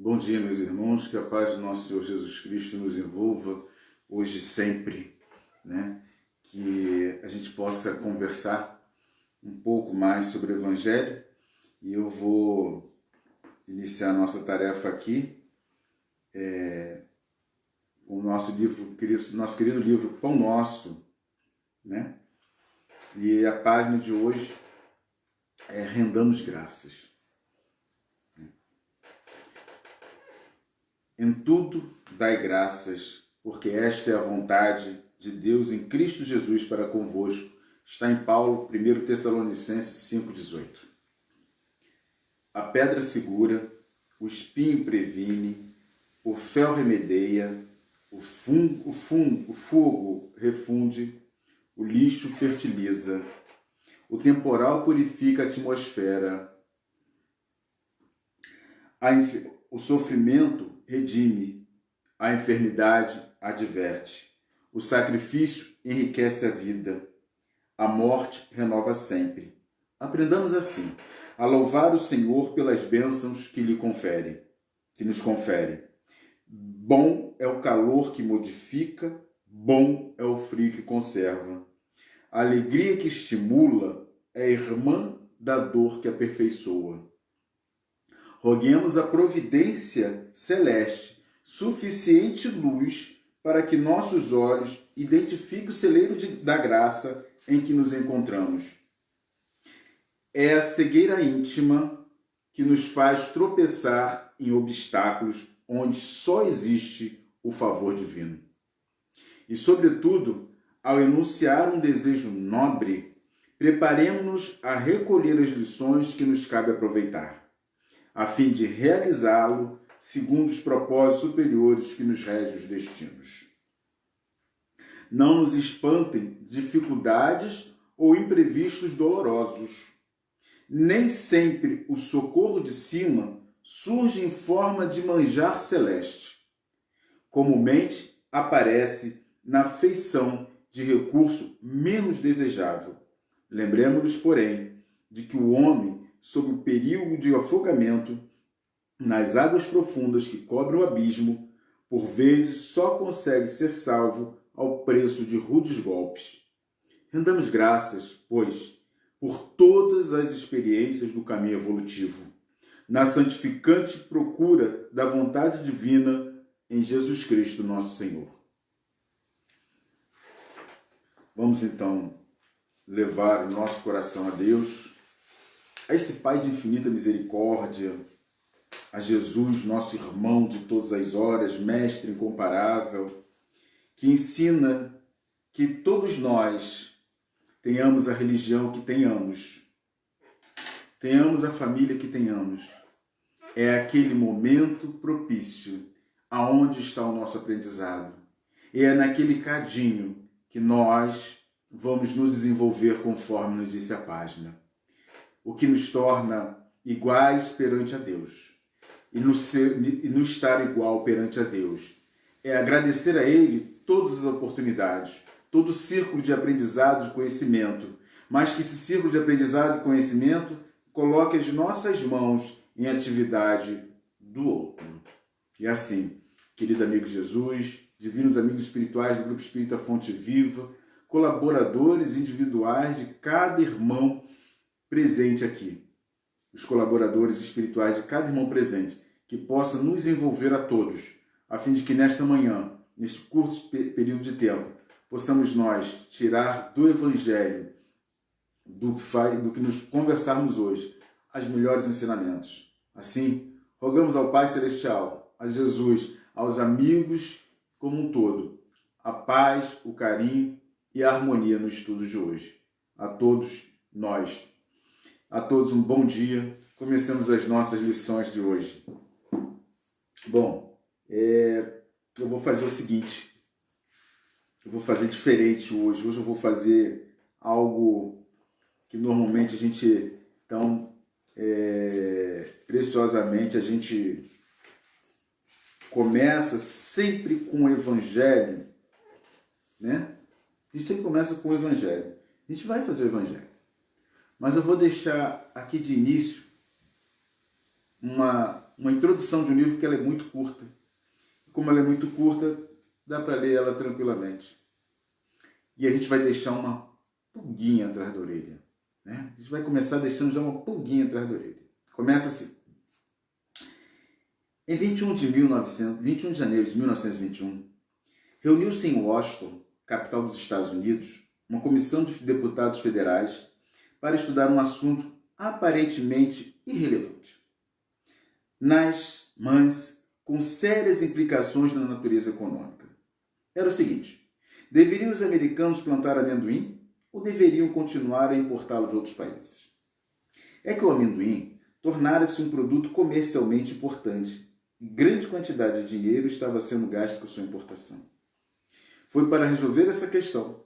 Bom dia, meus irmãos, que a paz do nosso Senhor Jesus Cristo nos envolva hoje e sempre, né? Que a gente possa conversar um pouco mais sobre o Evangelho e eu vou iniciar a nossa tarefa aqui com o nosso livro, nosso querido livro Pão Nosso, né? E a página de hoje é Rendamos Graças. Em tudo dai graças, porque esta é a vontade de Deus em Cristo Jesus para convosco. Está em Paulo, 1 Tessalonicenses 5,18. A pedra segura, o espinho previne, o fel remedeia, o fogo refunde, o lixo fertiliza, o temporal purifica a atmosfera, o sofrimento redime, a enfermidade adverte, o sacrifício enriquece a vida, a morte renova sempre. Aprendamos assim a louvar o Senhor pelas bênçãos que nos confere. Bom é o calor que modifica, bom é o frio que conserva. A alegria que estimula é irmã da dor que aperfeiçoa. Roguemos a providência celeste, suficiente luz para que nossos olhos identifiquem o celeiro da graça em que nos encontramos. É a cegueira íntima que nos faz tropeçar em obstáculos onde só existe o favor divino. E, sobretudo, ao enunciar um desejo nobre, preparemos-nos a recolher as lições que nos cabe aproveitar, a fim de realizá-lo segundo os propósitos superiores que nos regem os destinos. Não nos espantem dificuldades ou imprevistos dolorosos. Nem sempre o socorro de cima surge em forma de manjar celeste. Comumente aparece na feição de recurso menos desejável. Lembremos-nos, porém, de que o homem, sob o perigo de afogamento nas águas profundas que cobrem o abismo, por vezes só consegue ser salvo ao preço de rudes golpes. Rendamos graças, pois, por todas as experiências do caminho evolutivo, na santificante procura da vontade divina em Jesus Cristo, nosso Senhor. Vamos então levar o nosso coração a Deus, a esse Pai de infinita misericórdia, a Jesus, nosso irmão de todas as horas, mestre incomparável, que ensina que todos nós tenhamos a religião que tenhamos a família que tenhamos. É aquele momento propício aonde está o nosso aprendizado. E é naquele cadinho que nós vamos nos desenvolver conforme nos disse a página. O que nos torna iguais perante a Deus. E no estar igual perante a Deus é agradecer a Ele todas as oportunidades, todo o círculo de aprendizado e conhecimento, mas que esse círculo de aprendizado e conhecimento coloque as nossas mãos em atividade do outro. E assim, querido amigo Jesus, divinos amigos espirituais do Grupo Espírita Fonte Viva, colaboradores individuais de cada irmão presente aqui, os colaboradores espirituais de cada irmão presente, que possa nos envolver a todos, a fim de que nesta manhã, neste curto período de tempo, possamos nós tirar do Evangelho, do que nos conversarmos hoje, os melhores ensinamentos. Assim, rogamos ao Pai Celestial, a Jesus, aos amigos como um todo, a paz, o carinho e a harmonia no estudo de hoje. A todos nós. A todos um bom dia. Comecemos as nossas lições de hoje. Bom, eu vou fazer o seguinte. Eu vou fazer diferente hoje. Hoje eu vou fazer algo que normalmente a gente, preciosamente, a gente começa sempre com o Evangelho, né? A gente sempre começa com o Evangelho. A gente vai fazer o Evangelho. Mas eu vou deixar aqui de início uma uma introdução de um livro que ela é muito curta. Como ela é muito curta, dá para ler ela tranquilamente. E a gente vai deixar uma pulguinha atrás da orelha. Né? A gente vai começar deixando já uma pulguinha atrás da orelha. Começa assim. Em 21 de janeiro de 1921, reuniu-se em Washington, capital dos Estados Unidos, uma comissão de deputados federais para estudar um assunto aparentemente irrelevante. Mas com sérias implicações na natureza econômica. Era o seguinte: deveriam os americanos plantar amendoim ou deveriam continuar a importá-lo de outros países? É que o amendoim tornara-se um produto comercialmente importante e grande quantidade de dinheiro estava sendo gasto com sua importação. Foi para resolver essa questão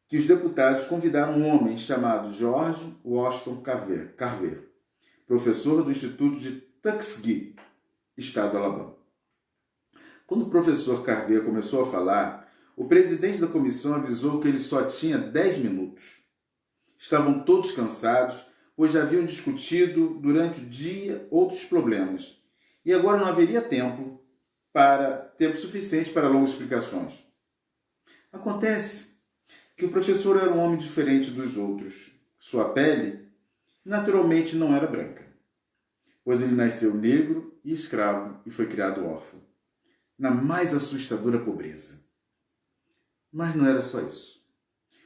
que os deputados convidaram um homem chamado George Washington Carver, professor do Instituto de Tuskegee, estado do Alabama. Quando o professor Carver começou a falar, o presidente da comissão avisou que ele só tinha 10 minutos. Estavam todos cansados, pois já haviam discutido durante o dia outros problemas, e agora não haveria tempo suficiente para longas explicações. Acontece que o professor era um homem diferente dos outros. Sua pele, naturalmente, não era branca, pois ele nasceu negro e escravo e foi criado órfão, na mais assustadora pobreza. Mas não era só isso.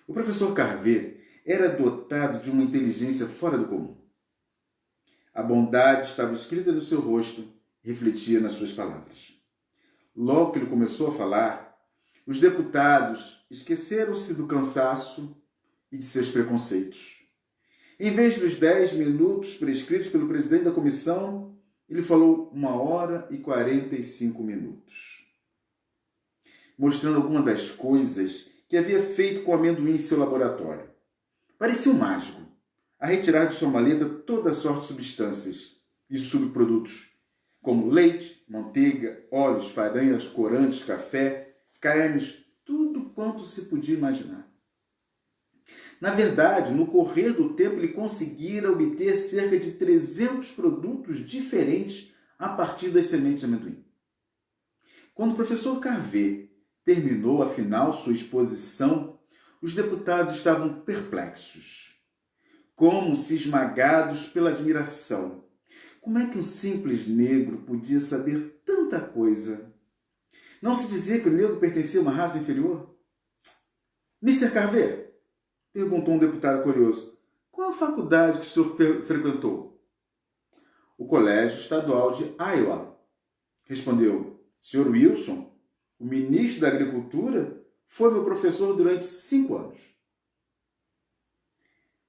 O professor Carver era dotado de uma inteligência fora do comum. A bondade estava escrita no seu rosto e refletia nas suas palavras. Logo que ele começou a falar, os deputados esqueceram-se do cansaço e de seus preconceitos. Em vez dos 10 minutos prescritos pelo presidente da comissão, ele falou 1h e 45 minutos, mostrando algumas das coisas que havia feito com o amendoim em seu laboratório. Parecia um mágico, a retirar de sua maleta toda sorte de substâncias e subprodutos, como leite, manteiga, óleos, farinhas, corantes, café, cremes, tudo quanto se podia imaginar. Na verdade, no correr do tempo, ele conseguira obter cerca de 300 produtos diferentes a partir das sementes de amendoim. Quando o professor Carver terminou, afinal, sua exposição, os deputados estavam perplexos, como se esmagados pela admiração. Como é que um simples negro podia saber tanta coisa? Não se dizia que o negro pertencia a uma raça inferior? Mr. Carver, perguntou um deputado curioso, qual a faculdade que o senhor frequentou? O Colégio Estadual de Iowa, respondeu. Sr. Wilson, o ministro da Agricultura, foi meu professor durante 5 anos.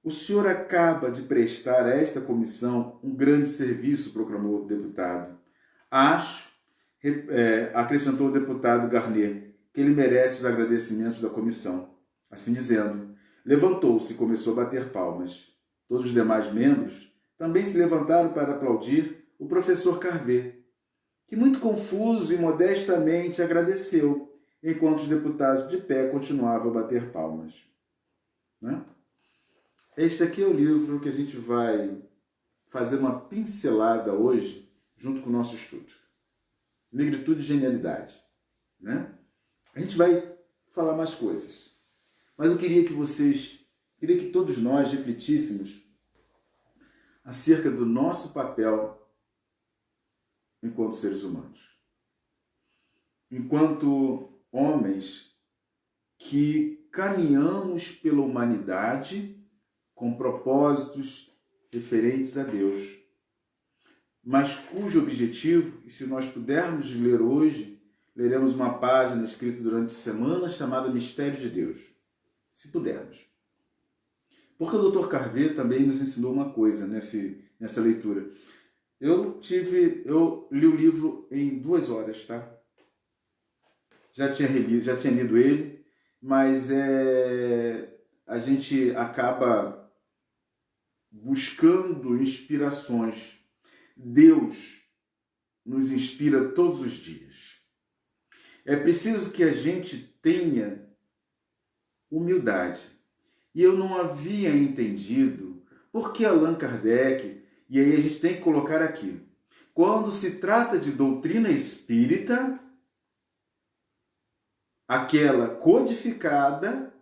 O senhor acaba de prestar a esta comissão um grande serviço, proclamou o deputado. Acho, acrescentou o deputado Garnier, que ele merece os agradecimentos da comissão. Assim dizendo, levantou-se e começou a bater palmas. Todos os demais membros também se levantaram para aplaudir o professor Carver, que muito confuso e modestamente agradeceu, enquanto os deputados de pé continuavam a bater palmas. Né? Este aqui é o livro que a gente vai fazer uma pincelada hoje, junto com o nosso estudo. Negritude e Genialidade. Né? A gente vai falar mais coisas. Mas eu queria que todos nós refletíssemos acerca do nosso papel enquanto seres humanos. Enquanto homens que caminhamos pela humanidade com propósitos referentes a Deus, mas cujo objetivo, e se nós pudermos ler hoje, leremos uma página escrita durante a semana chamada Mistério de Deus, se pudermos. Porque o Dr. Carver também nos ensinou uma coisa nessa leitura. Eu li o livro em 2 horas, tá? Já tinha lido ele, mas a gente acaba buscando inspirações. Deus nos inspira todos os dias. É preciso que a gente tenha humildade. E eu não havia entendido por que Allan Kardec, e aí a gente tem que colocar aqui, Quando se trata de doutrina espírita, aquela codificada,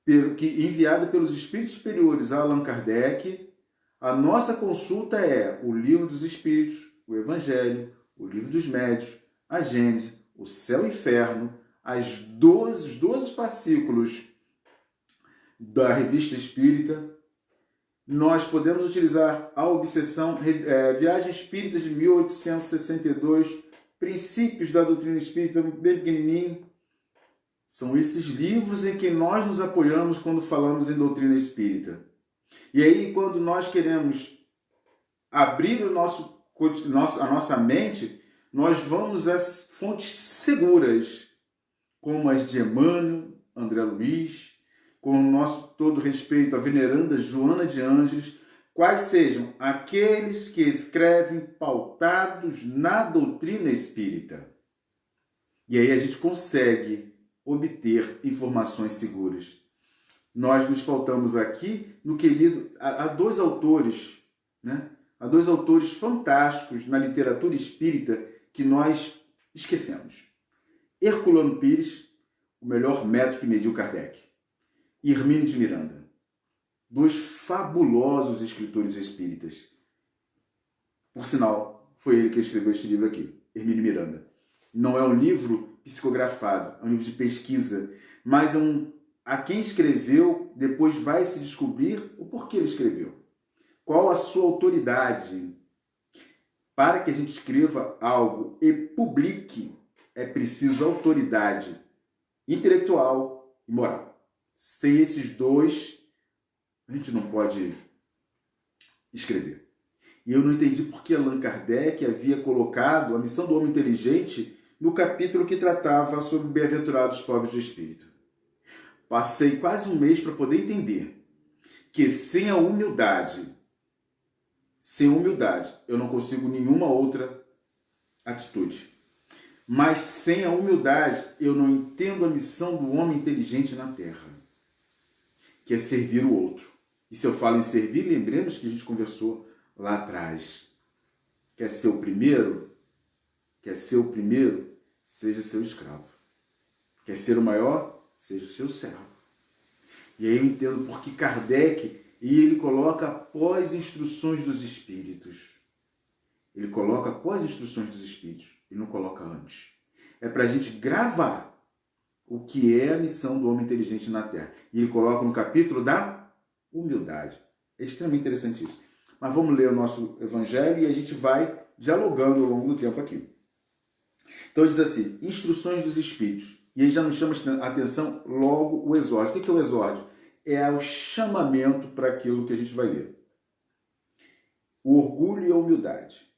enviada pelos espíritos superiores a Allan Kardec, a nossa consulta é o Livro dos Espíritos, o Evangelho, o Livro dos Médiuns, a Gênese, o Céu e o Inferno, os 12 fascículos da Revista Espírita. Nós podemos utilizar a Obsessão, Viagem Espírita de 1862, Princípios da Doutrina Espírita, bem pequenininho. São esses livros em que nós nos apoiamos quando falamos em doutrina espírita. E aí, quando nós queremos abrir a nossa mente, nós vamos às fontes seguras, como as de Emmanuel, André Luiz, com o nosso todo respeito à veneranda Joana de Ângeles, quais sejam aqueles que escrevem pautados na doutrina espírita. E aí a gente consegue obter informações seguras. Nós nos pautamos aqui no querido... Há dois autores, né? Há dois autores fantásticos na literatura espírita que nós esquecemos. Herculano Pires, o melhor método que mediu Kardec. E Hermínio de Miranda. Dois fabulosos escritores espíritas. Por sinal, foi ele que escreveu este livro aqui, Hermínio Miranda. Não é um livro psicografado, é um livro de pesquisa, mas a quem escreveu, depois vai se descobrir o porquê ele escreveu. Qual a sua autoridade? Para que a gente escreva algo e publique, é preciso autoridade intelectual e moral. Sem esses dois, a gente não pode escrever. E eu não entendi por que Allan Kardec havia colocado a missão do homem inteligente no capítulo que tratava sobre bem-aventurados pobres de espírito. Passei quase um mês para poder entender que sem a humildade, eu não consigo nenhuma outra atitude. Mas sem a humildade, eu não entendo a missão do homem inteligente na Terra, que é servir o outro. E se eu falo em servir, lembremos que a gente conversou lá atrás. Quer ser o primeiro? Seja seu escravo. Quer ser o maior? Seja o seu servo. E aí eu entendo porque Kardec, ele coloca após instruções dos espíritos. Ele coloca após instruções dos espíritos. Ele não coloca antes. É para a gente gravar o que é a missão do homem inteligente na Terra. E ele coloca no capítulo da humildade. É extremamente interessante isso. Mas vamos ler o nosso Evangelho e a gente vai dialogando ao longo do tempo aqui. Então diz assim, instruções dos espíritos. E aí já nos chama a atenção logo o exórdio. O que é o exórdio? É o chamamento para aquilo que a gente vai ler. O orgulho e a humildade.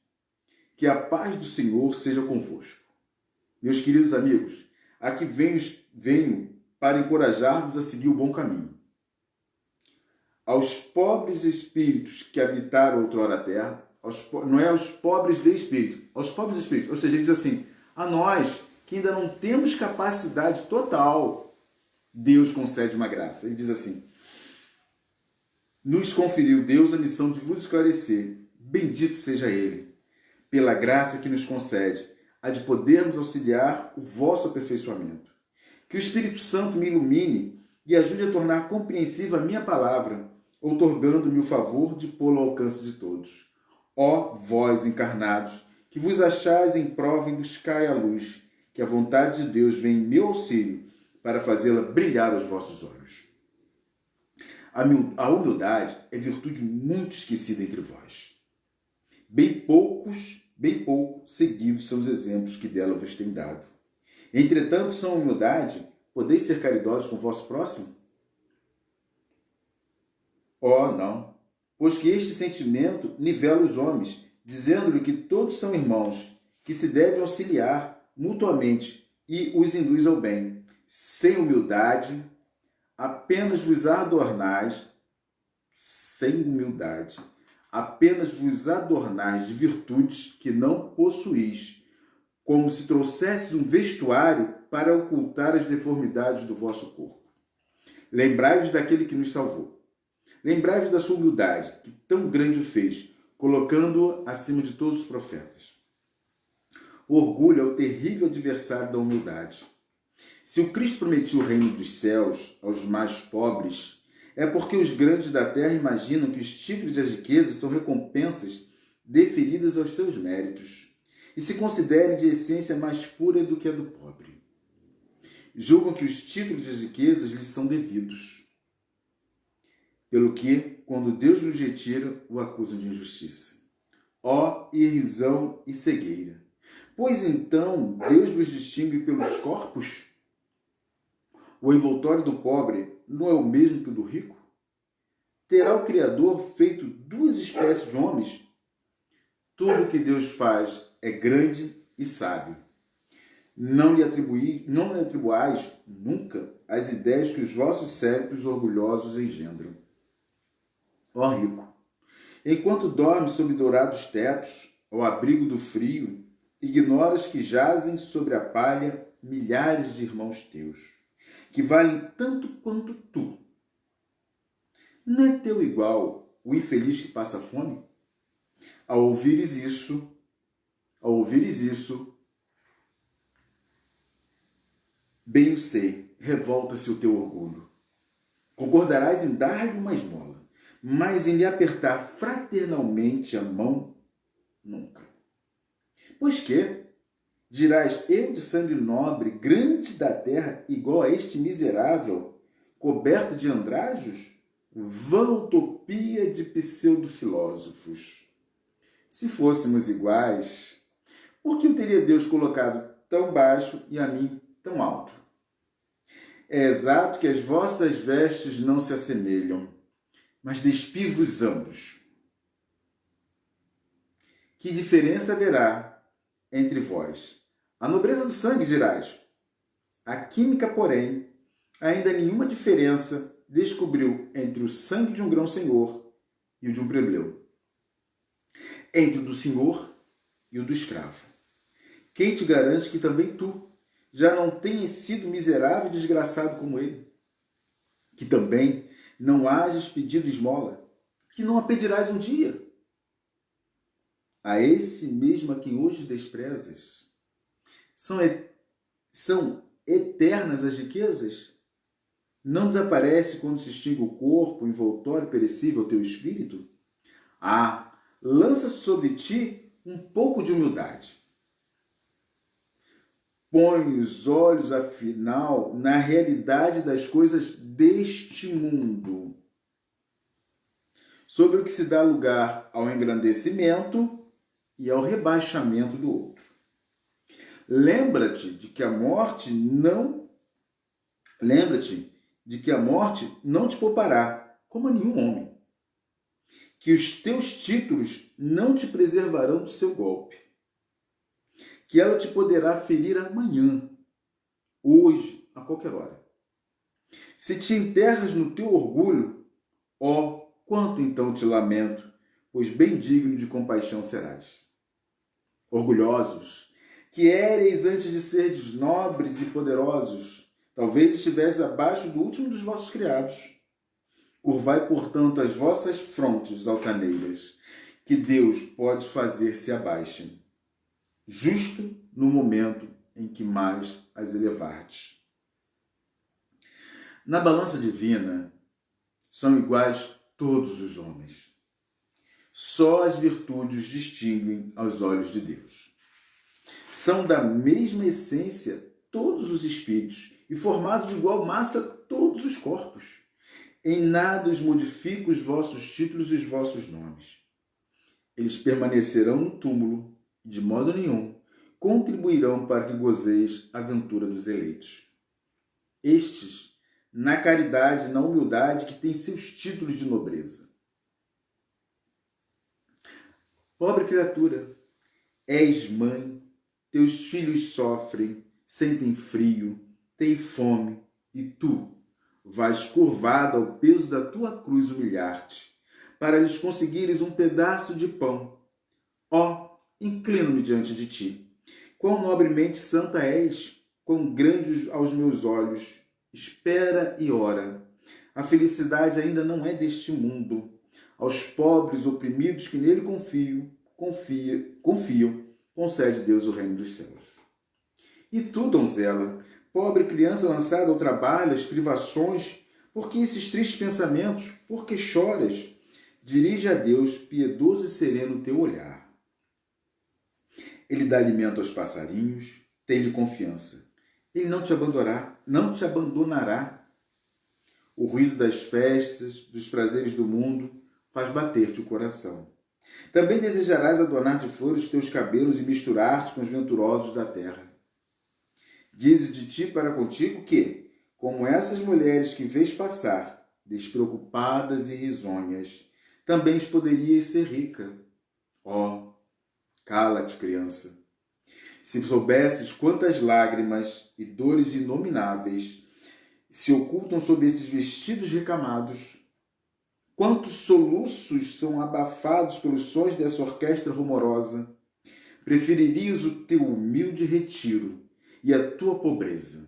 Que a paz do Senhor seja convosco. Meus queridos amigos, aqui venho para encorajar-vos a seguir o bom caminho. Aos pobres espíritos que habitaram outrora a terra, não é aos pobres de espírito, aos pobres espíritos. Ou seja, ele diz assim, a nós que ainda não temos capacidade total, Deus concede uma graça. Ele diz assim, nos conferiu Deus a missão de vos esclarecer, bendito seja Ele, pela graça que nos concede, a de podermos auxiliar o vosso aperfeiçoamento. Que o Espírito Santo me ilumine e ajude a tornar compreensível a minha palavra, outorgando-me o favor de pô-lo ao alcance de todos. Ó vós encarnados, que vos achais em prova e buscai a luz, que a vontade de Deus vem em meu auxílio para fazê-la brilhar aos vossos olhos. A humildade é virtude muito esquecida entre vós. Bem pouco seguidos são os exemplos que dela vos tem dado. Entretanto, sem a humildade, podeis ser caridosos com o vosso próximo? Oh, não, pois que este sentimento nivela os homens, dizendo-lhe que todos são irmãos, que se devem auxiliar mutuamente e os induz ao bem. Sem humildade, apenas vos adornais, de virtudes que não possuís, como se trouxesses um vestuário para ocultar as deformidades do vosso corpo. Lembrai-vos daquele que nos salvou. Lembrai-vos da sua humildade, que tão grande o fez, colocando-o acima de todos os profetas. O orgulho é o terrível adversário da humildade. Se o Cristo prometia o reino dos céus aos mais pobres, é porque os grandes da terra imaginam que os títulos e as riquezas são recompensas deferidas aos seus méritos, e se considerem de essência mais pura do que a do pobre. Julgam que os títulos e as riquezas lhes são devidos, pelo que, quando Deus os retira, o acusam de injustiça. Ó irrisão e cegueira! Pois então Deus vos distingue pelos corpos? O envoltório do pobre não é o mesmo que o do rico? Terá o Criador feito duas espécies de homens? Tudo o que Deus faz é grande e sábio. Não lhe atribuais nunca as ideias que os vossos cérebros orgulhosos engendram. Ó rico, enquanto dormes sob dourados tetos, ao abrigo do frio, ignoras que jazem sobre a palha milhares de irmãos teus, que valem tanto quanto tu. Não é teu igual o infeliz que passa fome? Ao ouvires isso, bem o sei, revolta-se o teu orgulho. Concordarás em dar-lhe uma esmola, mas em lhe apertar fraternalmente a mão, nunca. Pois que, dirás, eu de sangue nobre, grande da terra, igual a este miserável, coberto de andrajos? Vã utopia de pseudo-filósofos. Se fôssemos iguais, por que o teria Deus colocado tão baixo e a mim tão alto? É exato que as vossas vestes não se assemelham, mas despi-vos ambos. Que diferença haverá entre vós? A nobreza do sangue, dirás. A química, porém, ainda nenhuma diferença descobriu entre o sangue de um grão-senhor e o de um plebeu, entre o do senhor e o do escravo. Quem te garante que também tu já não tenhas sido miserável e desgraçado como ele? Que também não hajas pedido esmola, que não a pedirás um dia? A esse mesmo a quem hoje desprezas, são eternas as riquezas? Não desaparece quando se extingue o corpo, envoltório perecível teu espírito? Ah, lança sobre ti um pouco de humildade. Põe os olhos, afinal, na realidade das coisas deste mundo, sobre o que se dá lugar ao engrandecimento e ao rebaixamento do outro. Lembra-te de que a morte não te poupará, como a nenhum homem. Que os teus títulos não te preservarão do seu golpe. Que ela te poderá ferir amanhã, hoje, a qualquer hora. Se te enterras no teu orgulho, ó, quanto então te lamento, pois bem digno de compaixão serás. Orgulhosos, que éreis antes de serdes nobres e poderosos, talvez estivesse abaixo do último dos vossos criados. Curvai, portanto, as vossas frontes altaneiras, que Deus pode fazer se abaixem, justo no momento em que mais as elevardes. Na balança divina, são iguais todos os homens. Só as virtudes os distinguem aos olhos de Deus. São da mesma essência todos os espíritos e formados de igual massa todos os corpos. Em nada os modifica os vossos títulos e os vossos nomes. Eles permanecerão no túmulo e, de modo nenhum, contribuirão para que gozeis a ventura dos eleitos. Estes, na caridade e na humildade, que têm seus títulos de nobreza. Pobre criatura, és mãe, teus filhos sofrem, sentem frio, têm fome, e tu vais curvada ao peso da tua cruz humilhar-te, para lhes conseguires um pedaço de pão. Ó, inclino-me diante de ti. Quão nobremente santa és, quão grande aos meus olhos. Espera e ora. A felicidade ainda não é deste mundo. Aos pobres oprimidos que nele confiam, concede Deus o reino dos céus. E tu, donzela, pobre criança lançada ao trabalho, às privações, por que esses tristes pensamentos? Por que choras? Dirige a Deus, piedoso e sereno, teu olhar. Ele dá alimento aos passarinhos, tem-lhe confiança. Ele não te abandonará. O ruído das festas, dos prazeres do mundo, faz bater-te o coração. Também desejarás adornar de flores os teus cabelos e misturar-te com os venturosos da terra. Dizes de ti para contigo que, como essas mulheres que vês passar, despreocupadas e risonhas, também poderias ser rica. Oh, cala-te, criança. Se soubesses quantas lágrimas e dores inomináveis se ocultam sob esses vestidos recamados, quantos soluços são abafados pelos sons dessa orquestra rumorosa, preferirias o teu humilde retiro e a tua pobreza.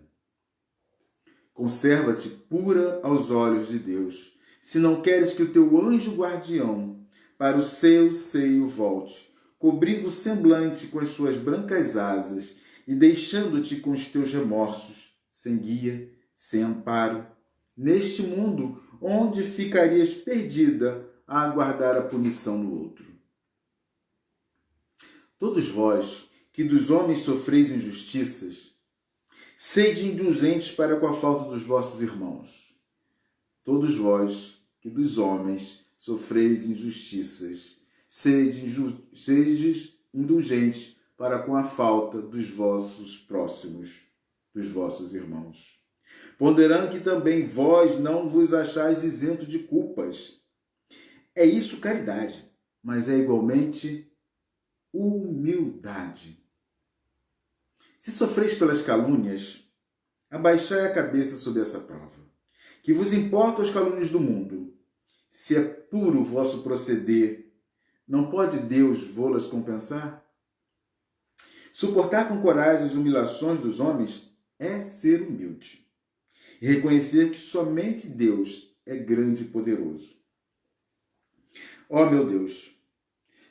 Conserva-te pura aos olhos de Deus, se não queres que o teu anjo guardião para o seu seio volte, cobrindo o semblante com as suas brancas asas e deixando-te com os teus remorsos, sem guia, sem amparo, neste mundo onde ficarias perdida a aguardar a punição no outro. Todos vós, que dos homens sofreis injustiças, sede indulgentes para com a falta dos vossos irmãos. Todos vós, que dos homens sofreis injustiças, sedes indulgentes para com a falta dos vossos próximos, dos vossos irmãos. Ponderando que também vós não vos achais isento de culpas. É isso caridade, mas é igualmente humildade. Se sofreis pelas calúnias, abaixai a cabeça sob essa prova. Que vos importam os calúnios do mundo? Se é puro o vosso proceder, não pode Deus vô-las compensar? Suportar com coragem as humilhações dos homens é ser humilde. E reconhecer que somente Deus é grande e poderoso. Ó meu Deus,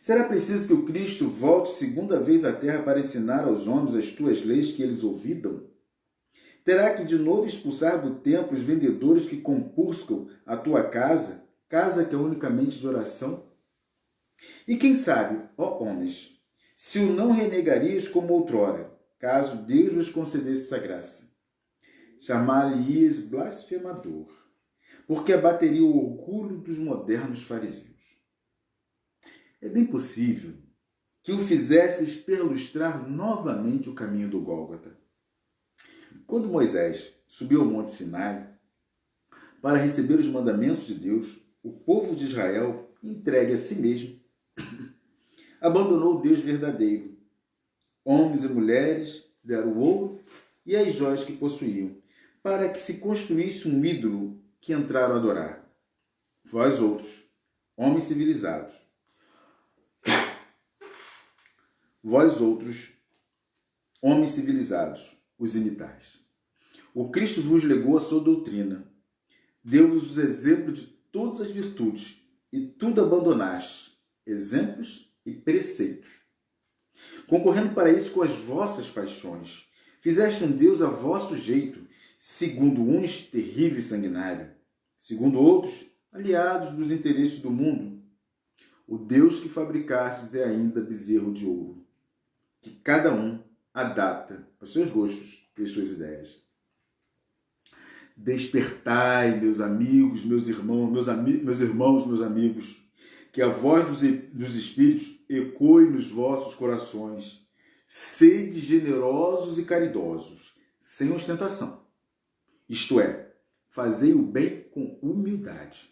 será preciso que o Cristo volte segunda vez à terra para ensinar aos homens as tuas leis que eles ouvidam? Terá que de novo expulsar do templo os vendedores que compuscam a tua casa, casa que é unicamente de oração? E quem sabe, ó homens, se o não renegarias como outrora, caso Deus vos concedesse essa graça? Chamar-lhe-ias blasfemador, porque abateria o orgulho dos modernos fariseus. É bem possível que o fizesses perlustrar novamente o caminho do Gólgota. Quando Moisés subiu ao Monte Sinai para receber os mandamentos de Deus, o povo de Israel, entregue a si mesmo, abandonou o Deus verdadeiro. Homens e mulheres deram o ouro e as joias que possuíam, para que se construísse um ídolo que entraram a adorar. Vós outros, homens civilizados, os imitais. O Cristo vos legou a sua doutrina, deu-vos o exemplo de todas as virtudes, e tudo abandonaste, exemplos e preceitos. Concorrendo para isso com as vossas paixões, fizeste um Deus a vosso jeito, segundo uns terrível e sanguinário, segundo outros aliados dos interesses do mundo. O Deus que fabricastes é ainda bezerro de ouro, que cada um adapta aos seus gostos e às suas ideias. Despertai, meus amigos, meus amigos, que a voz dos Espíritos ecoe nos vossos corações. Sede generosos e caridosos, sem ostentação. Isto é, fazei o bem com humildade.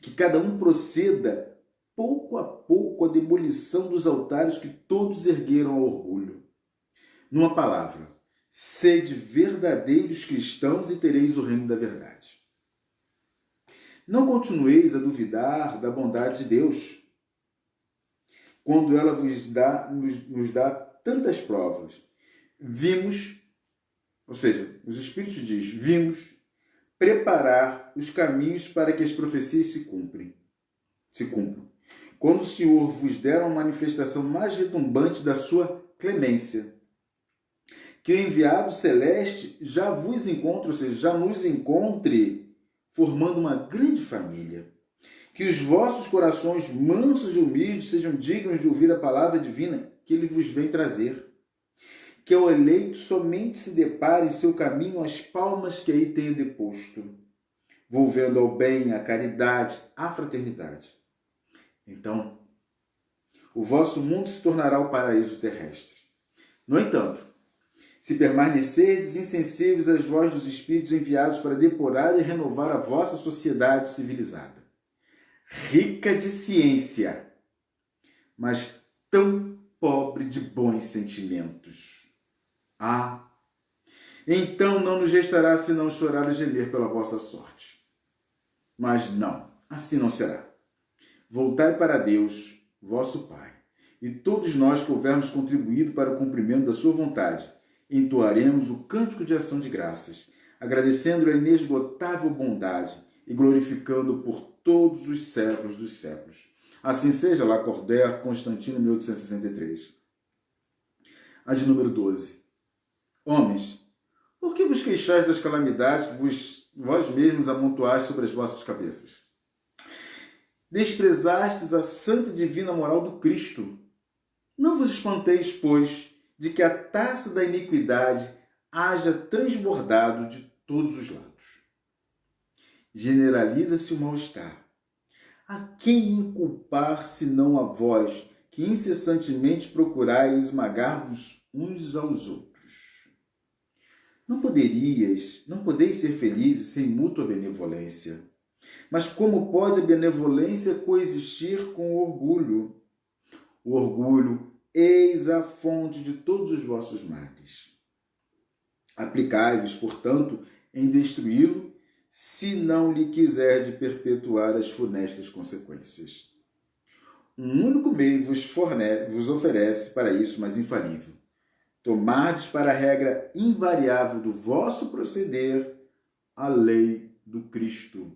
Que cada um proceda pouco a pouco a demolição dos altares que todos ergueram ao orgulho. Numa palavra, sede verdadeiros cristãos e tereis o reino da verdade. Não continueis a duvidar da bondade de Deus, quando ela nos dá tantas provas. Os Espíritos vimos preparar os caminhos para que as profecias se cumprem. se cumpram. Quando o Senhor vos der uma manifestação mais retumbante da sua clemência, que o enviado celeste já vos encontre, ou seja, já nos encontre, formando uma grande família. Que os vossos corações mansos e humildes sejam dignos de ouvir a palavra divina que ele vos vem trazer. Que ao eleito somente se depare em seu caminho as palmas que aí tenha deposto, volvendo ao bem, à caridade, à fraternidade. Então, o vosso mundo se tornará o paraíso terrestre. No entanto, se permanecerdes insensíveis às vozes dos Espíritos enviados para depurar e renovar a vossa sociedade civilizada, rica de ciência, mas tão pobre de bons sentimentos. Então não nos restará senão chorar e gemer pela vossa sorte. Mas não, assim não será. Voltai para Deus, vosso Pai, e todos nós que houvermos contribuído para o cumprimento da sua vontade, entoaremos o cântico de ação de graças, agradecendo a inesgotável bondade e glorificando por todos os séculos dos séculos. Assim seja, Lacordaire, Constantino, 1863. A de número 12. Homens, por que vos queixais das calamidades que vós mesmos amontoais sobre as vossas cabeças? Desprezastes a santa e divina moral do Cristo. Não vos espanteis, pois, de que a taça da iniquidade haja transbordado de todos os lados. Generaliza-se o mal-estar. A quem inculpar, senão a vós, que incessantemente procurais esmagar-vos uns aos outros? Não podeis ser felizes sem mútua benevolência. Mas como pode a benevolência coexistir com o orgulho? O orgulho, eis a fonte de todos os vossos males. Aplicai-vos, portanto, em destruí-lo, se não lhe quiserdes perpetuar as funestas consequências. Um único meio vos oferece para isso, mas infalível. Tomardes para a regra invariável do vosso proceder a lei do Cristo.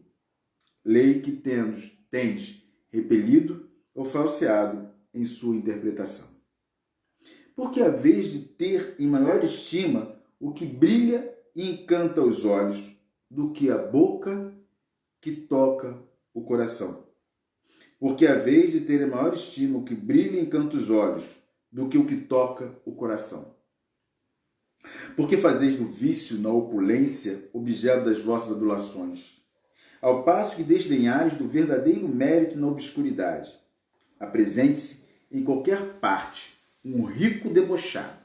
Lei que tendes repelido ou falseado em sua interpretação. Porque a vez de ter em maior estima o que brilha e encanta os olhos do que a boca que toca o coração. Porque a vez de ter em maior estima o que brilha e encanta os olhos do que o que toca o coração. Porque fazeis do vício na opulência objeto das vossas adulações, ao passo que desdenhais do verdadeiro mérito na obscuridade. Apresente-se em qualquer parte um rico debochado,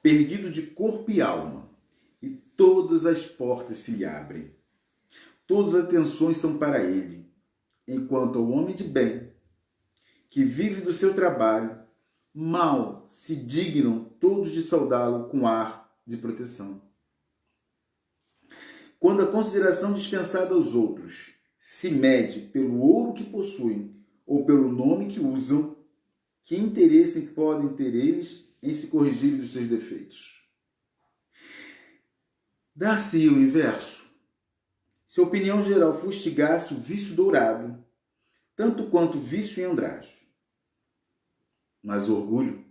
perdido de corpo e alma, e todas as portas se lhe abrem. Todas as atenções são para ele, enquanto ao homem de bem, que vive do seu trabalho, mal se dignam todos de saudá-lo com ar de proteção. Quando a consideração dispensada aos outros se mede pelo ouro que possuem ou pelo nome que usam, que interesse podem ter eles em se corrigirem dos seus defeitos? Dar-se-ia o inverso. Se a opinião geral fustigasse o vício dourado, tanto quanto o vício em andrajo. Mas o orgulho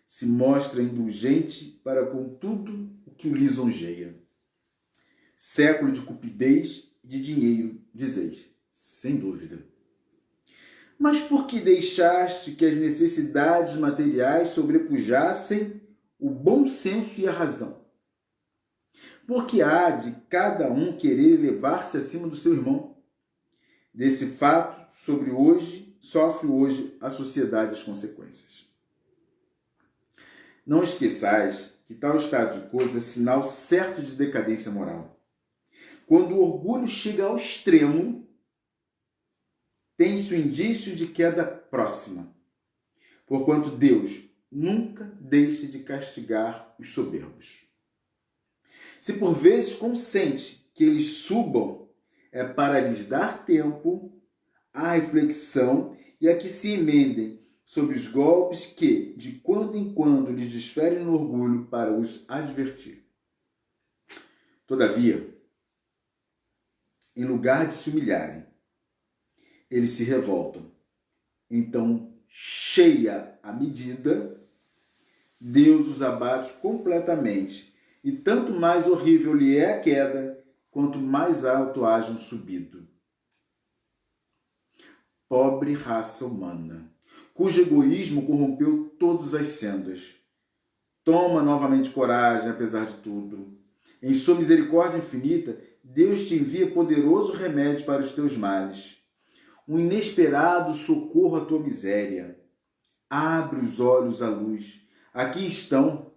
se mostra indulgente para com tudo o que o lisonjeia. Século de cupidez e de dinheiro, dizeis, sem dúvida. Mas por que deixaste que as necessidades materiais sobrepujassem o bom senso e a razão? Porque há de cada um querer elevar-se acima do seu irmão. Desse fato, sofre hoje a sociedade as consequências. Não esqueçais que tal estado de coisas é sinal certo de decadência moral. Quando o orgulho chega ao extremo, tem-se o indício de queda próxima, porquanto Deus nunca deixa de castigar os soberbos. Se por vezes consente que eles subam, é para lhes dar tempo à reflexão e a que se emendem sob os golpes que, de quando em quando, lhes desferem no orgulho para os advertir. Todavia, em lugar de se humilharem, eles se revoltam. Então, cheia a medida, Deus os abate completamente. E tanto mais horrível lhe é a queda, quanto mais alto hajam subido. Pobre raça humana, cujo egoísmo corrompeu todas as sendas. Toma novamente coragem, apesar de tudo. Em sua misericórdia infinita, Deus te envia poderoso remédio para os teus males. Um inesperado socorro à tua miséria. Abre os olhos à luz. Aqui estão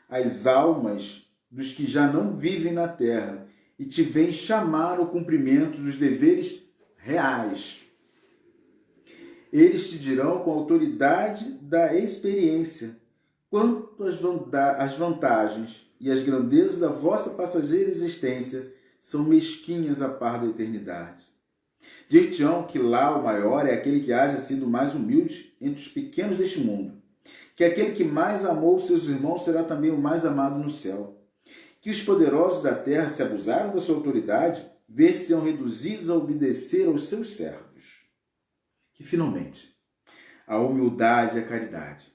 as almas dos que já não vivem na terra e te vêm chamar ao cumprimento dos deveres reais. Eles te dirão com a autoridade da experiência quanto às vantagens e as grandezas da vossa passageira existência são mesquinhas a par da eternidade. Dir-te-ão que lá o maior é aquele que haja sido mais humilde entre os pequenos deste mundo, que aquele que mais amou os seus irmãos será também o mais amado no céu, que os poderosos da terra se abusaram da sua autoridade, ver-se-ão reduzidos a obedecer aos seus servos. Que finalmente, a humildade e a caridade,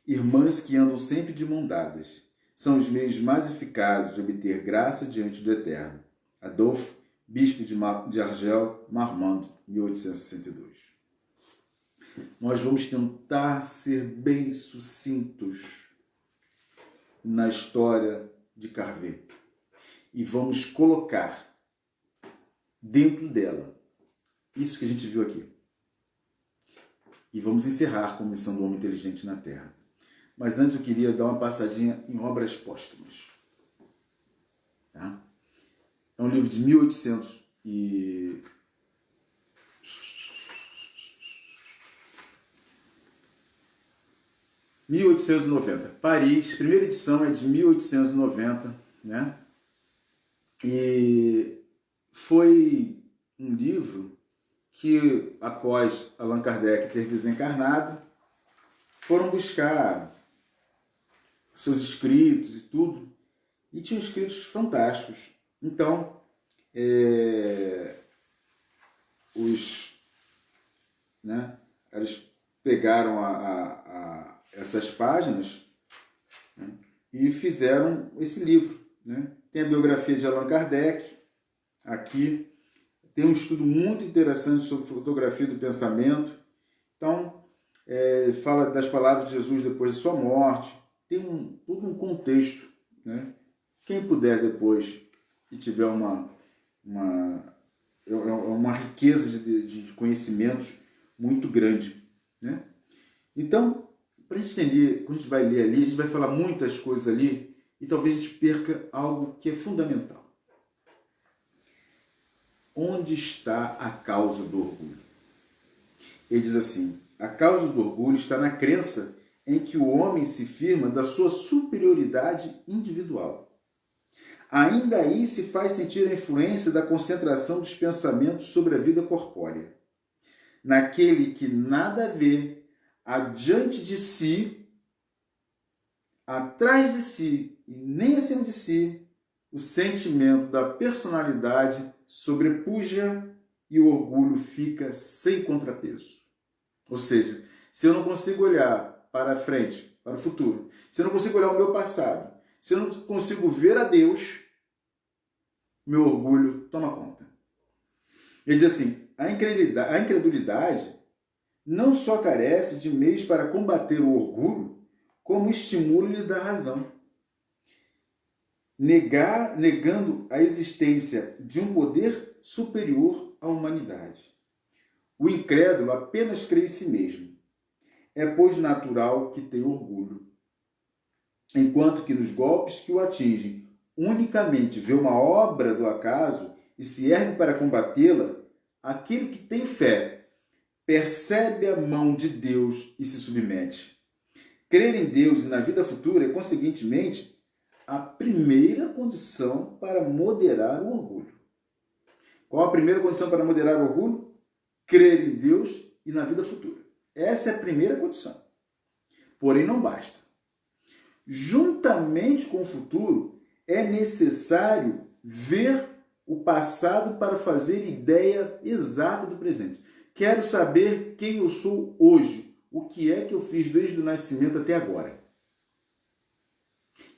irmãs que andam sempre de mão dadas, são os meios mais eficazes de obter graça diante do Eterno. Adolfo, bispo de Argel, Marmande, 1862. Nós vamos tentar ser bem sucintos na história de Carver e vamos colocar dentro dela isso que a gente viu aqui. E vamos encerrar com a missão do homem inteligente na Terra. Mas antes eu queria dar uma passadinha em obras póstumas. Tá? É um livro de 1890. Paris, primeira edição é de 1890, né? E foi um livro que, após Allan Kardec ter desencarnado, foram buscar seus escritos e tudo, e tinham escritos fantásticos. Então, eles pegaram essas páginas, né, e fizeram esse livro. Né? Tem a biografia de Allan Kardec, aqui. Tem um estudo muito interessante sobre fotografia do pensamento. Então, fala das palavras de Jesus depois de sua morte. Tem todo um contexto. Né? Quem puder depois e tiver uma riqueza de conhecimentos muito grande. Né? Então, para a gente entender, quando a gente vai ler ali, a gente vai falar muitas coisas ali e talvez a gente perca algo que é fundamental. Onde está a causa do orgulho? Ele diz assim: a causa do orgulho está na crença em que o homem se firma da sua superioridade individual. Ainda aí se faz sentir a influência da concentração dos pensamentos sobre a vida corpórea. Naquele que nada vê, adiante de si, atrás de si e nem acima de si, o sentimento da personalidade sobrepuja e o orgulho fica sem contrapeso. Ou seja, se eu não consigo olhar para frente, para o futuro, se eu não consigo olhar o meu passado, se eu não consigo ver a Deus, meu orgulho toma conta. Ele diz assim: a incredulidade não só carece de meios para combater o orgulho, como estimula-lhe da razão. Negando a existência de um poder superior à humanidade. O incrédulo apenas crê em si mesmo. É, pois, natural que tenha orgulho. Enquanto que nos golpes que o atingem, unicamente vê uma obra do acaso e se ergue para combatê-la, aquele que tem fé percebe a mão de Deus e se submete. Crer em Deus e na vida futura é, conseguintemente, a primeira condição para moderar o orgulho. Qual a primeira condição para moderar o orgulho? Crer em Deus e na vida futura. Essa é a primeira condição. Porém, não basta. Juntamente com o futuro, é necessário ver o passado para fazer ideia exata do presente. Quero saber quem eu sou hoje. O que é que eu fiz desde o nascimento até agora?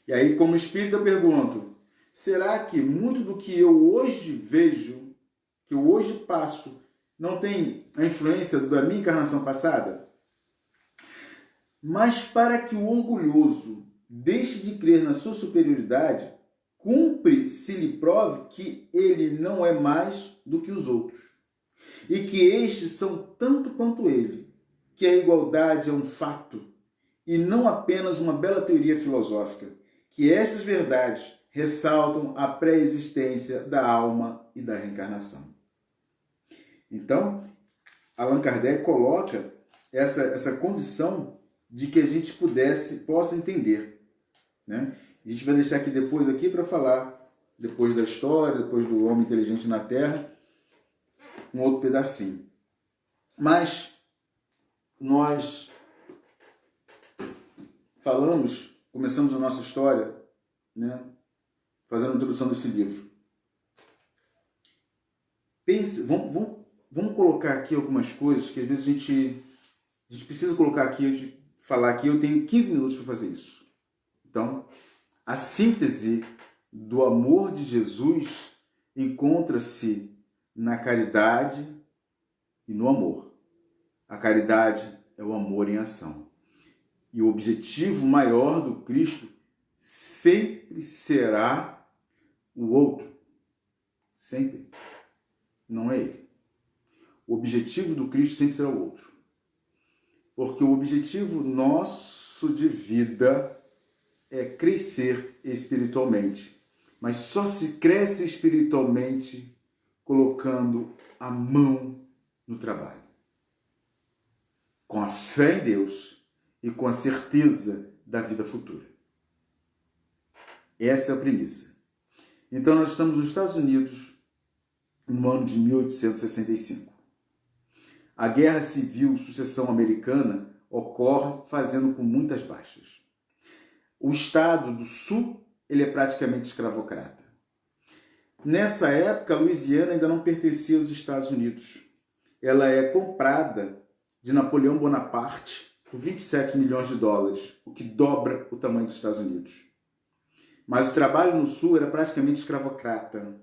E aí, como espírito, eu pergunto, será que muito do que eu hoje vejo, que eu hoje passo, não tem a influência da minha encarnação passada? Mas para que o orgulhoso deixe de crer na sua superioridade, cumpre se lhe prove que ele não é mais do que os outros, e que estes são tanto quanto ele, que a igualdade é um fato, e não apenas uma bela teoria filosófica, que estas verdades ressaltam a pré-existência da alma e da reencarnação. Então, Allan Kardec coloca essa condição de que a gente possa entender, né? A gente vai deixar aqui depois para falar, depois da história, depois do homem inteligente na Terra, um outro pedacinho. Mas nós começamos a nossa história, né, fazendo a introdução desse livro. Pense, vamos colocar aqui algumas coisas que às vezes a gente precisa colocar aqui, falar aqui. Eu tenho 15 minutos para fazer isso. Então, a síntese do amor de Jesus encontra-se na caridade e no amor. A caridade é o amor em ação. E o objetivo maior do Cristo sempre será o outro. Sempre. Não é ele. O objetivo do Cristo sempre será o outro. Porque o objetivo nosso de vida é crescer espiritualmente. Mas só se cresce espiritualmente colocando a mão no trabalho. Com a fé em Deus e com a certeza da vida futura. Essa é a premissa. Então nós estamos nos Estados Unidos no ano de 1865. A Guerra Civil Sucessão Americana ocorre fazendo com muitas baixas. O estado do Sul ele é praticamente escravocrata. Nessa época, a Louisiana ainda não pertencia aos Estados Unidos. Ela é comprada de Napoleão Bonaparte por 27 milhões de dólares, o que dobra o tamanho dos Estados Unidos. Mas o trabalho no Sul era praticamente escravocrata.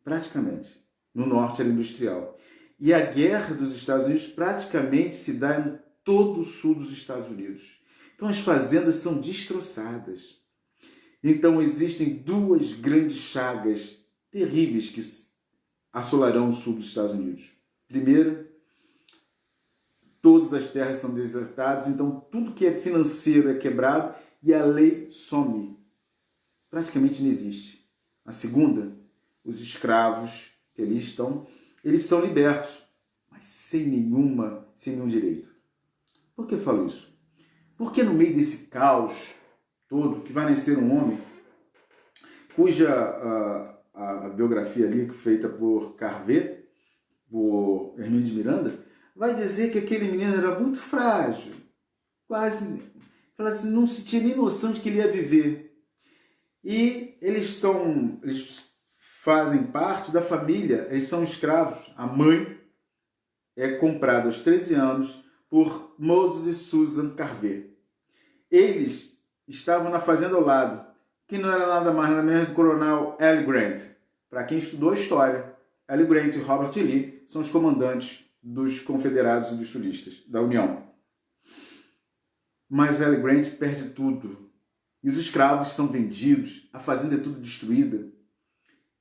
Praticamente. No Norte era industrial. E a guerra dos Estados Unidos praticamente se dá em todo o Sul dos Estados Unidos. Então as fazendas são destroçadas. Então existem duas grandes chagas terríveis que assolarão o Sul dos Estados Unidos. Primeiro, todas as terras são desertadas, então tudo que é financeiro é quebrado e a lei some. Praticamente não existe. A segunda, os escravos que ali estão, eles são libertos, mas sem nenhum direito. Por que eu falo isso? Porque no meio desse caos todo, que vai nascer um homem, cuja a biografia ali, feita por Carver, por Hermínio de Miranda, vai dizer que aquele menino era muito frágil, quase, não se tinha nem noção de que ele ia viver. E eles fazem parte da família, eles são escravos. A mãe é comprada aos 13 anos por Moses e Susan Carver. Eles estavam na fazenda ao lado, que não era nada mais nada menos do coronel L. Grant. Para quem estudou história, L. Grant e Robert Lee são os comandantes dos confederados e dos sulistas, da União. Mas L. Grant perde tudo. E os escravos são vendidos, a fazenda é tudo destruída.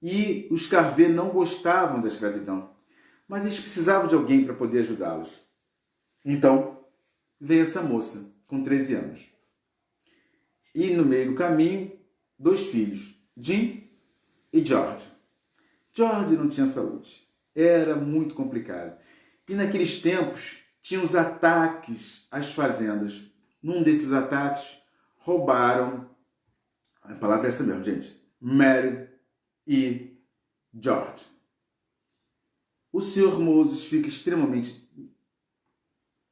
E os Carver não gostavam da escravidão, mas eles precisavam de alguém para poder ajudá-los. Então, veio essa moça, com 13 anos. E no meio do caminho, 2 filhos, Jim e George. George não tinha saúde, era muito complicado. E naqueles tempos, tinha os ataques às fazendas. Num desses ataques, roubaram, a palavra é essa mesmo, gente, Mary e George. O Sr. Moses fica extremamente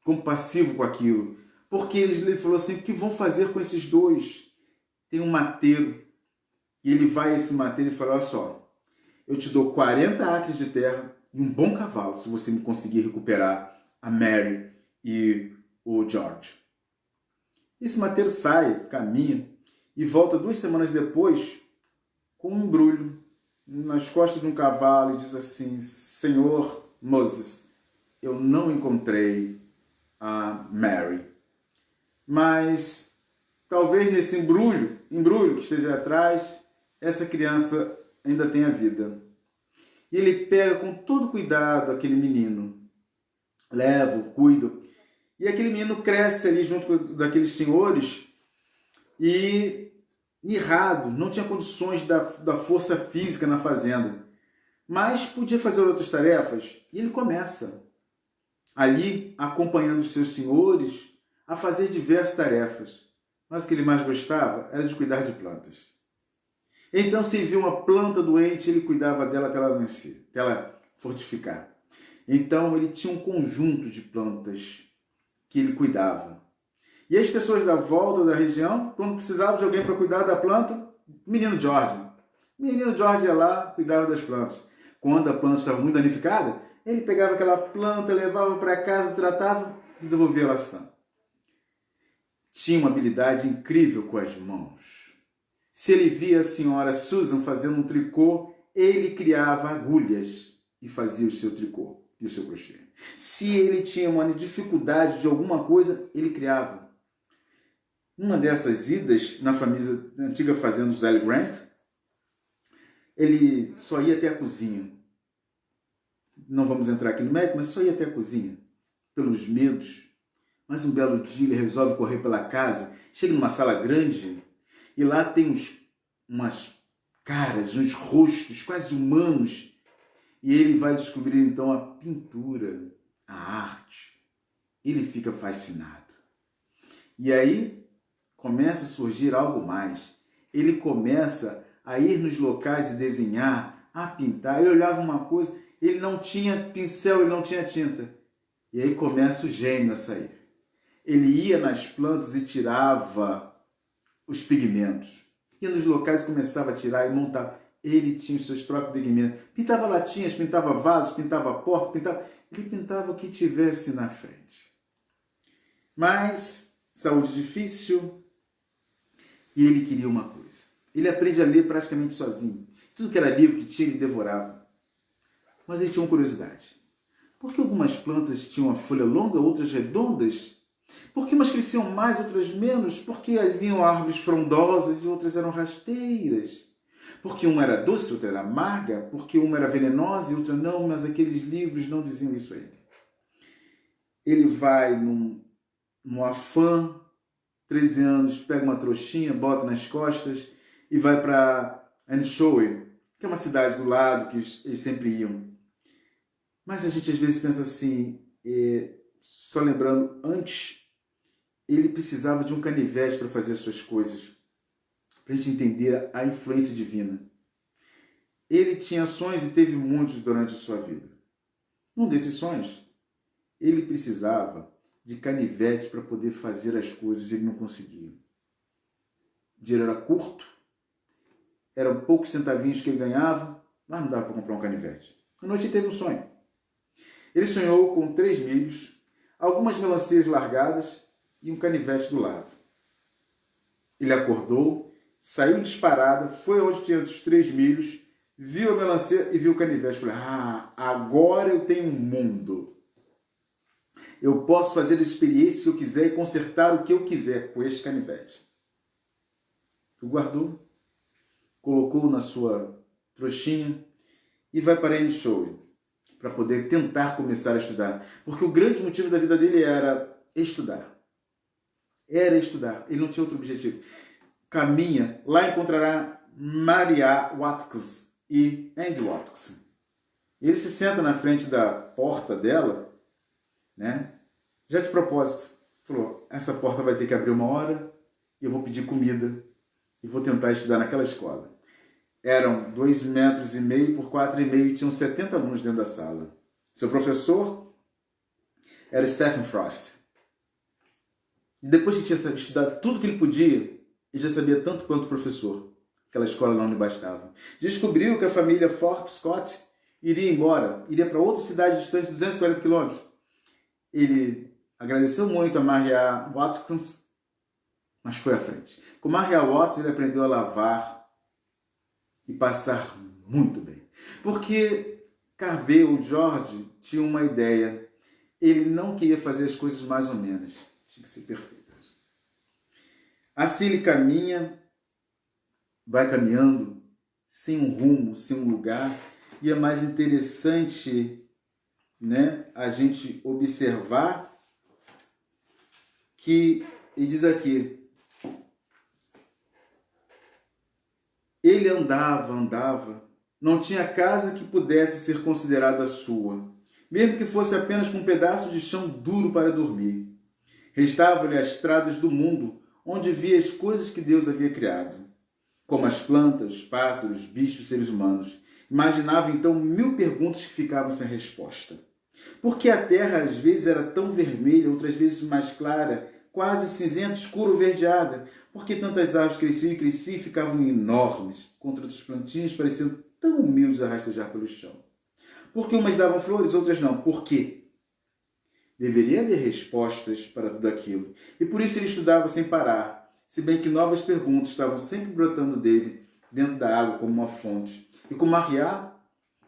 compassivo com aquilo, porque ele falou assim, o que vão fazer com esses dois? Tem um mateiro, e ele vai a esse mateiro e fala, olha só, eu te dou 40 acres de terra e um bom cavalo se você me conseguir recuperar a Mary e o George. Esse mateiro sai, caminha e volta 2 semanas depois com um embrulho nas costas de um cavalo e diz assim: Senhor Moses, eu não encontrei a Mary, mas talvez nesse embrulho que esteja atrás, essa criança ainda tenha vida. E ele pega com todo cuidado aquele menino, leva, cuida, e aquele menino cresce ali junto daqueles senhores e mirrado, não tinha condições da força física na fazenda, mas podia fazer outras tarefas. E ele começa ali, acompanhando os seus senhores, a fazer diversas tarefas. Mas o que ele mais gostava era de cuidar de plantas. Então, se viu uma planta doente, ele cuidava dela até ela nascer, até ela fortificar. Então, ele tinha um conjunto de plantas que ele cuidava. E as pessoas da volta da região, quando precisavam de alguém para cuidar da planta, menino George. Menino George ia lá, cuidava das plantas. Quando a planta estava muito danificada, ele pegava aquela planta, levava para casa, tratava e devolvia ela sã. Tinha uma habilidade incrível com as mãos. Se ele via a senhora Susan fazendo um tricô, ele criava agulhas e fazia o seu tricô e o seu crochê. Se ele tinha uma dificuldade de alguma coisa, ele criava. Uma dessas idas na antiga fazenda do Zélio Grant, ele só ia até a cozinha. Não vamos entrar aqui no mérito, mas só ia até a cozinha, pelos medos. Mas um belo dia ele resolve correr pela casa, chega numa sala grande e lá tem umas caras, uns rostos quase humanos. E ele vai descobrir então a pintura, a arte. Ele fica fascinado. E aí começa a surgir algo mais. Ele começa a ir nos locais e desenhar, a pintar. Ele olhava uma coisa, ele não tinha pincel, ele não tinha tinta. E aí começa o gênio a sair. Ele ia nas plantas e tirava os pigmentos. Ia nos locais e começava a tirar e montar. Ele tinha os seus próprios pigmentos. Pintava latinhas, pintava vasos, pintava porta, ele pintava o que tivesse na frente. Mas saúde difícil e ele queria uma coisa. Ele aprende a ler praticamente sozinho. Tudo que era livro que tinha, ele devorava. Mas ele tinha uma curiosidade. Por que algumas plantas tinham uma folha longa, outras redondas? Por que umas cresciam mais, outras menos? Por que haviam árvores frondosas e outras eram rasteiras? Porque uma era doce, outra era amarga? Porque uma era venenosa e outra não? Mas aqueles livros não diziam isso a ele. Ele vai num afã, 13 anos, pega uma trouxinha, bota nas costas e vai para Anshowe, que é uma cidade do lado que eles sempre iam. Mas a gente às vezes pensa assim, só lembrando, antes ele precisava de um canivete para fazer as suas coisas, para a gente entender a influência divina. Ele tinha sonhos e teve muitos durante a sua vida. Num desses sonhos, ele precisava de canivetes para poder fazer as coisas e ele não conseguia. O dinheiro era curto, eram poucos centavinhos que ele ganhava, mas não dava para comprar um canivete. À noite ele teve um sonho. Ele sonhou com 3 milhos, algumas melancias largadas e um canivete do lado. Ele acordou, saiu disparado, foi onde tinha os 3 milhos, viu a melancia e viu o canivete. Falei, agora eu tenho um mundo. Eu posso fazer a experiência que eu quiser e consertar o que eu quiser com este canivete. O guardou, colocou na sua trouxinha e vai para Anshowe para poder tentar começar a estudar. Porque o grande motivo da vida dele era estudar. Era estudar. Ele não tinha outro objetivo. Caminha, lá encontrará Maria Watkins e Andy Watkins. Ele se senta na frente da porta dela, né? Já de propósito. Falou, essa porta vai ter que abrir 1 hora e eu vou pedir comida e vou tentar estudar naquela escola. Eram 2,5 metros por 4,5 e tinham 70 alunos dentro da sala. Seu professor era Stephen Frost. E depois que tinha estudado tudo que ele podia, ele já sabia tanto quanto o professor. Aquela escola não lhe bastava. Descobriu que a família Fort Scott iria embora, iria para outra cidade distante de 240 quilômetros. Ele agradeceu muito a Maria Watkins, mas foi à frente. Com Maria Watkins, ele aprendeu a lavar e passar muito bem. Porque Carver, o George, tinha uma ideia. Ele não queria fazer as coisas mais ou menos. Tinha que ser perfeitas. Assim ele caminha, vai caminhando, sem um rumo, sem um lugar. E é mais interessante, né, a gente observar que, ele diz aqui, ele andava, não tinha casa que pudesse ser considerada sua, mesmo que fosse apenas com um pedaço de chão duro para dormir. Restavam-lhe as estradas do mundo, onde via as coisas que Deus havia criado, como as plantas, os pássaros, bichos, seres humanos. Imaginava então 1000 perguntas que ficavam sem resposta. Por que a terra às vezes era tão vermelha, outras vezes mais clara, quase cinzenta, escura ou verdeada? Por que tantas árvores cresciam e ficavam enormes, contra outros plantinhos parecendo tão humildes a rastejar pelo chão? Por que umas davam flores, outras não? Por quê? Deveria haver respostas para tudo aquilo. E por isso ele estudava sem parar, se bem que novas perguntas estavam sempre brotando dele, dentro da água como uma fonte. E com Maria,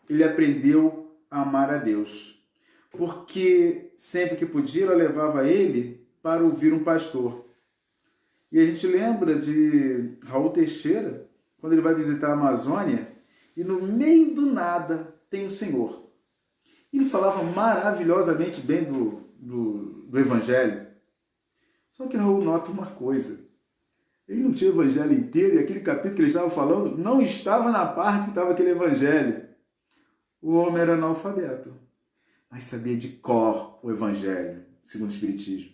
ele aprendeu a amar a Deus, porque sempre que podia, ela levava ele para ouvir um pastor. E a gente lembra de Raul Teixeira, quando ele vai visitar a Amazônia, e no meio do nada tem o Senhor. Ele falava maravilhosamente bem do Evangelho. Só que Raul nota uma coisa. Ele não tinha o Evangelho inteiro, e aquele capítulo que ele estava falando não estava na parte que estava aquele Evangelho. O homem era analfabeto, mas sabia de cor o Evangelho, segundo o Espiritismo.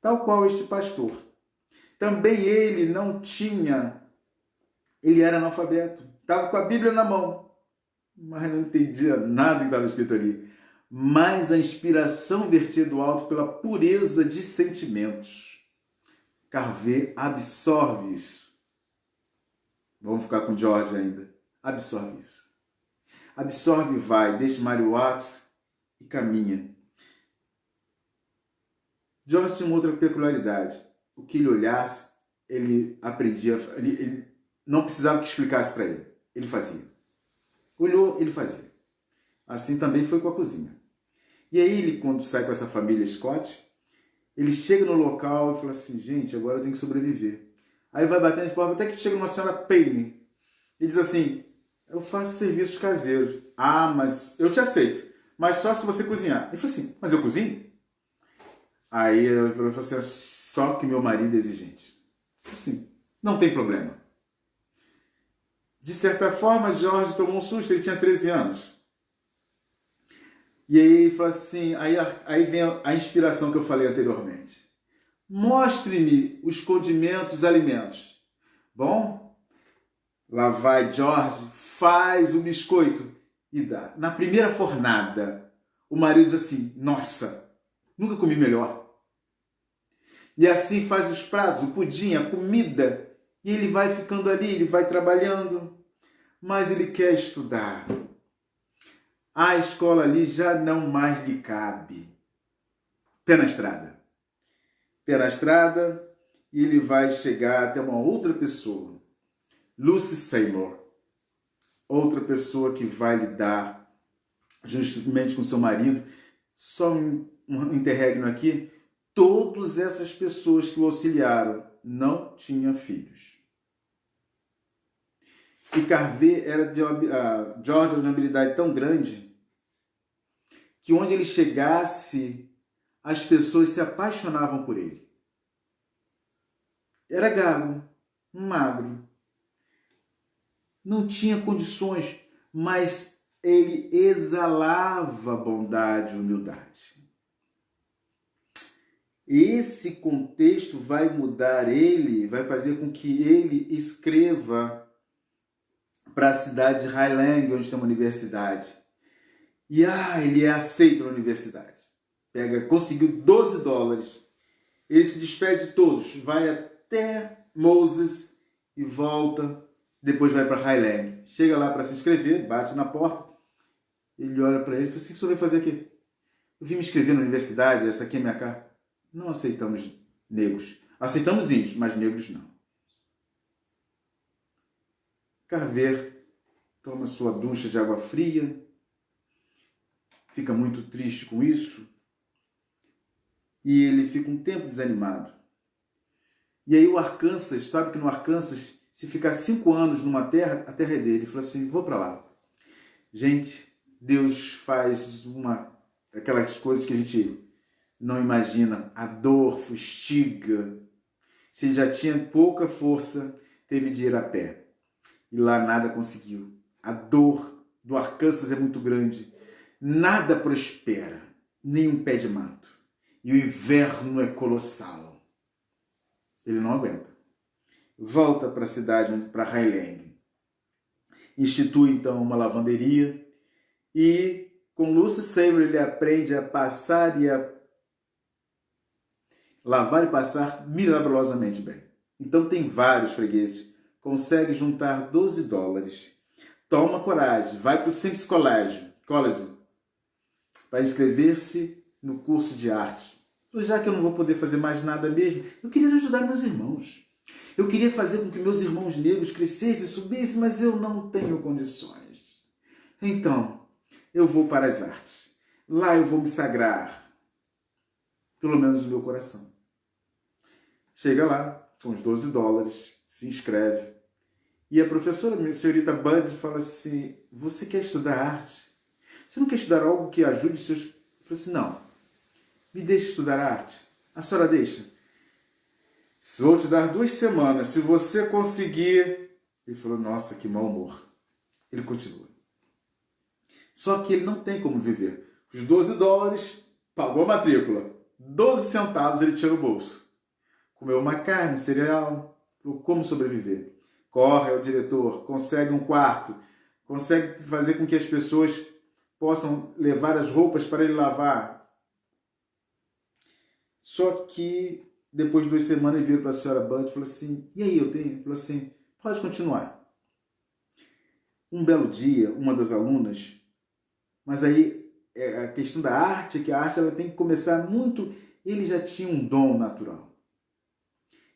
Tal qual este pastor. Também ele não tinha, ele era analfabeto. Estava com a Bíblia na mão, mas não entendia nada que estava escrito ali. Mas a inspiração vertia do alto pela pureza de sentimentos. Carver absorve isso. Vamos ficar com George ainda. Absorve isso. Absorve e vai, deixa Maria Watkins e caminha. George tinha uma outra peculiaridade. O que ele olhasse, ele aprendia, ele não precisava que explicasse para ele. Ele fazia. Olhou, ele fazia. Assim também foi com a cozinha. E aí ele, quando sai com essa família Scott, ele chega no local e fala assim, gente, agora eu tenho que sobreviver. Aí vai batendo de porta, até que chega uma senhora Payne. E diz assim, eu faço serviços caseiros. Ah, mas eu te aceito. Mas só se você cozinhar. Ele falou assim, mas eu cozinho? Aí ele falou assim, só que meu marido é exigente. Assim, não tem problema. De certa forma, Jorge tomou um susto, ele tinha 13 anos. E aí ele falou assim, aí vem a inspiração que eu falei anteriormente. Mostre-me os condimentos, os alimentos. Bom, lá vai Jorge, faz o biscoito e dá. Na primeira fornada, o marido diz assim, nossa, nunca comi melhor. E assim faz os pratos, o pudim, a comida. E ele vai ficando ali, ele vai trabalhando. Mas ele quer estudar. A escola ali já não mais lhe cabe. Pé na estrada. Pé na estrada e ele vai chegar até uma outra pessoa. Lucy Seymour. Outra pessoa que vai lidar justamente com seu marido. Só um interregno aqui. Todas essas pessoas que o auxiliaram não tinham filhos. E Carver era de George era de uma habilidade tão grande que onde ele chegasse, as pessoas se apaixonavam por ele. Era galo, magro, não tinha condições, mas ele exalava bondade e humildade. Esse contexto vai mudar ele, vai fazer com que ele escreva para a cidade de Highland, onde tem uma universidade. E ele é aceito na universidade. Conseguiu $12. Ele se despede de todos, vai até Moses e volta, depois vai para Highland. Chega lá para se inscrever, bate na porta. Ele olha para ele e fala assim, o que o senhor veio fazer aqui? Eu vim me inscrever na universidade, essa aqui é minha carta. Não aceitamos negros. Aceitamos índios, mas negros não. Carver toma sua ducha de água fria, fica muito triste com isso, e ele fica um tempo desanimado. E aí o Arkansas, sabe que no Arkansas, se ficar 5 anos numa terra, a terra é dele. Ele falou assim, vou para lá. Gente, Deus faz aquelas coisas que a gente não imagina. A dor fustiga. Se já tinha pouca força, teve de ir a pé. E lá nada conseguiu. A dor do Arkansas é muito grande. Nada prospera, nem um pé de mato. E o inverno é colossal. Ele não aguenta. Volta para a cidade, para Highland. Institui então uma lavanderia e com Lucy Sabre ele aprende a passar e a lavar e passar miraculosamente bem. Então tem vários fregueses. Consegue juntar $12. Toma coragem, vai para o Simples College para inscrever-se no curso de arte. Já que eu não vou poder fazer mais nada mesmo, eu queria ajudar meus irmãos. Eu queria fazer com que meus irmãos negros crescessem e subissem, mas eu não tenho condições. Então, eu vou para as artes. Lá eu vou me sagrar, pelo menos no meu coração. Chega lá, com os $12, se inscreve. E a professora, a senhorita Bud, fala assim, você quer estudar arte? Você não quer estudar algo que ajude seus... Eu falei assim, não, me deixe estudar arte. A senhora deixa? Vou te dar 2 semanas, se você conseguir... Ele falou, nossa, que mau humor. Ele continua. Só que ele não tem como viver. Os $12, pagou a matrícula. 12 centavos ele tira o bolso. Comeu uma carne, cereal, como sobreviver. Corre ao diretor, consegue um quarto, consegue fazer com que as pessoas possam levar as roupas para ele lavar. Só que depois de 2 semanas ele vira para a senhora Bud e falou assim, e aí, eu tenho? Ele falou assim, pode continuar. Um belo dia, uma das alunas, mas aí a questão da arte, que a arte ela tem que começar muito, ele já tinha um dom natural.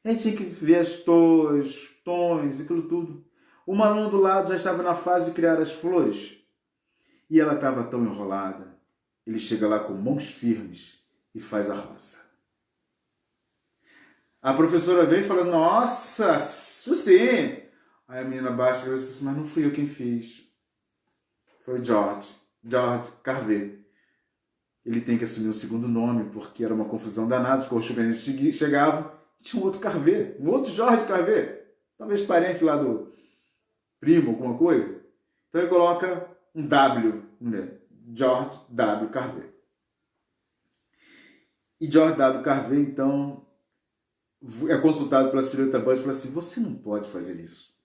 Aí tinha que ver as tons, aquilo tudo. Uma aluna do lado já estava na fase de criar as flores. E ela estava tão enrolada. Ele chega lá com mãos firmes e faz a rosa. A professora veio e falou, nossa, isso sim. Aí a menina baixa e disse, mas não fui eu quem fiz. Foi o George Carver. Ele tem que assumir um segundo nome, porque era uma confusão danada. Os corchubenses chegavam e tinha um outro Carver, um outro George Carver. Talvez parente lá do primo, alguma coisa. Então ele coloca um W no meio. George W. Carver. E George W. Carver, então, é consultado pela senhorita Bud e fala assim, você não pode fazer isso.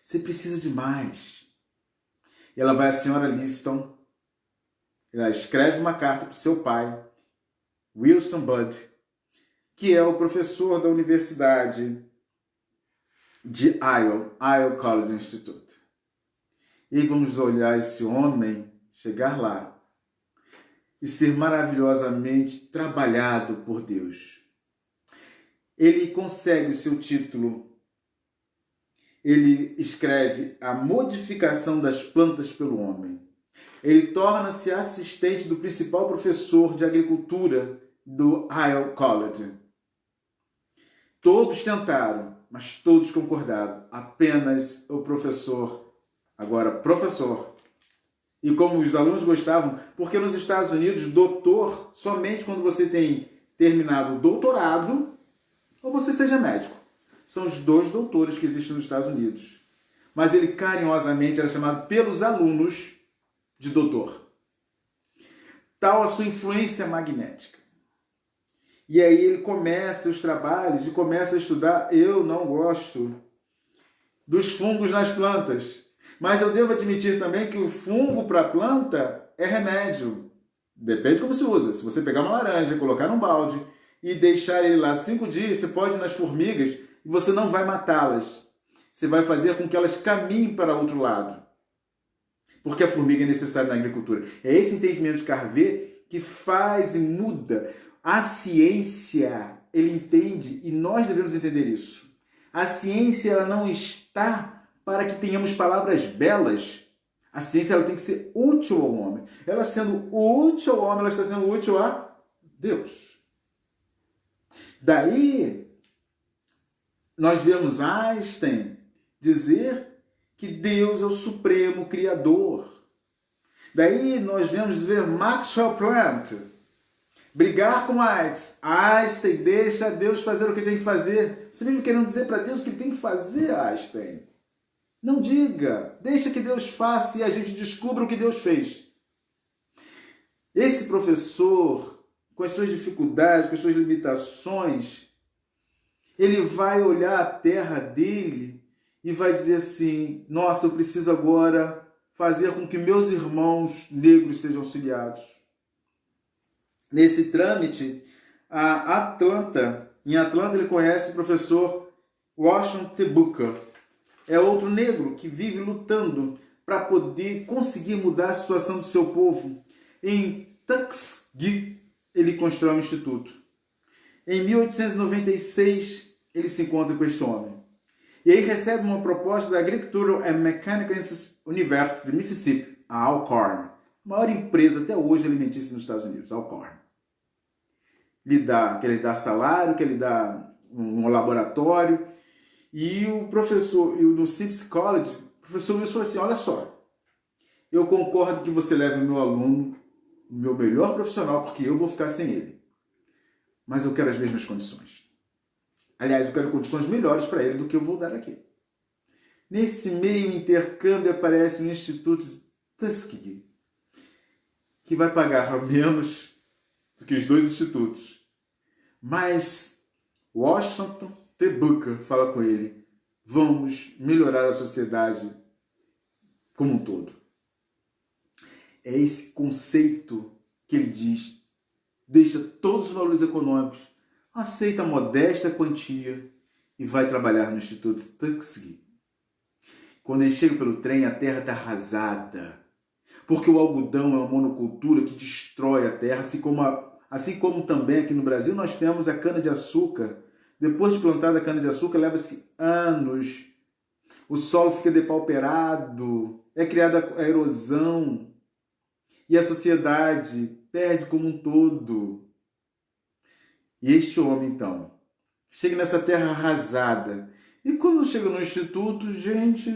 Você precisa de mais. E ela vai à senhora Liston, ela escreve uma carta para o seu pai, Wilson Bud, que é o professor da Universidade de Iowa College Institute. E vamos olhar esse homem chegar lá e ser maravilhosamente trabalhado por Deus. Ele consegue o seu título. Ele escreve a modificação das plantas pelo homem. Ele torna-se assistente do principal professor de agricultura do Iowa College. Todos tentaram, mas todos concordaram. Apenas o professor, agora professor. E como os alunos gostavam, porque nos Estados Unidos, doutor, somente quando você tem terminado o doutorado, ou você seja médico. São os 2 doutores que existem nos Estados Unidos. Mas ele carinhosamente era chamado pelos alunos de doutor. Tal a sua influência magnética. E aí ele começa os trabalhos e começa a estudar. Eu não gosto dos fungos nas plantas. Mas eu devo admitir também que o fungo para a planta é remédio. Depende de como se usa. Se você pegar uma laranja, colocar num balde e deixar ele lá 5 dias, você pode ir nas formigas e você não vai matá-las. Você vai fazer com que elas caminhem para outro lado. porque a formiga é necessária na agricultura. É esse entendimento de Carver que faz e muda. A ciência, ele entende, e nós devemos entender isso. A ciência ela não está para que tenhamos palavras belas. A ciência ela tem que ser útil ao homem. Ela sendo útil ao homem, ela está sendo útil a Deus. Daí, nós vemos Einstein dizer que Deus é o supremo criador. Daí, nós vemos ver Maxwell Plant brigar com Einstein, deixa Deus fazer o que tem que fazer. Você vive querendo dizer para Deus o que ele tem que fazer, Einstein. Não diga, deixa que Deus faça e a gente descubra o que Deus fez. Esse professor, com as suas dificuldades, com as suas limitações, ele vai olhar a terra dele e vai dizer assim, nossa, eu preciso agora fazer com que meus irmãos negros sejam auxiliados. Nesse trâmite, em Atlanta ele conhece o professor Washington T. Booker. É outro negro que vive lutando para poder conseguir mudar a situação do seu povo. Em Tuskegee, ele constrói um instituto. Em 1896, ele se encontra com este homem. E aí recebe uma proposta da Agricultural and Mechanical University de Mississippi, a Alcorn, maior empresa até hoje alimentícia nos Estados Unidos, Alcorn. Que ele dá salário, que ele dá um laboratório. E o professor, no Simpson College, o professor Wilson falou assim, olha só, eu concordo que você leve o meu aluno, o meu melhor profissional, porque eu vou ficar sem ele. Mas eu quero as mesmas condições. Aliás, eu quero condições melhores para ele do que eu vou dar aqui. Nesse meio intercâmbio aparece um instituto de Tuskegee, que vai pagar menos do que os dois institutos. Mas Washington T. Booker fala com ele, vamos melhorar a sociedade como um todo. É esse conceito que ele diz, deixa todos os valores econômicos, aceita a modesta quantia e vai trabalhar no Instituto Tuskegee. Quando ele chega pelo trem, a terra está arrasada, porque o algodão é uma monocultura que destrói a terra, assim como também aqui no Brasil nós temos a cana-de-açúcar. Depois de plantada a cana-de-açúcar, leva-se anos, o solo fica depauperado, é criada a erosão e a sociedade perde como um todo. E este homem, então, chega nessa terra arrasada. E quando chega no instituto, gente,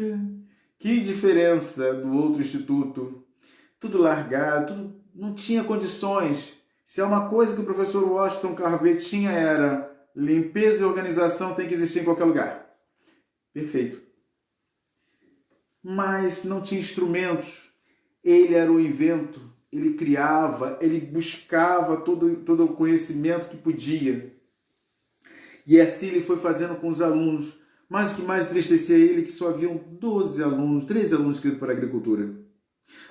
que diferença do outro instituto. Tudo largado, tudo, não tinha condições. Se é uma coisa que o professor Washington Carver tinha era limpeza e organização tem que existir em qualquer lugar. Perfeito. Mas não tinha instrumentos. Ele era o invento. Ele criava, ele buscava todo o conhecimento que podia. E assim ele foi fazendo com os alunos. Mas o que mais entristecia ele é que só haviam 13 alunos inscritos para a agricultura.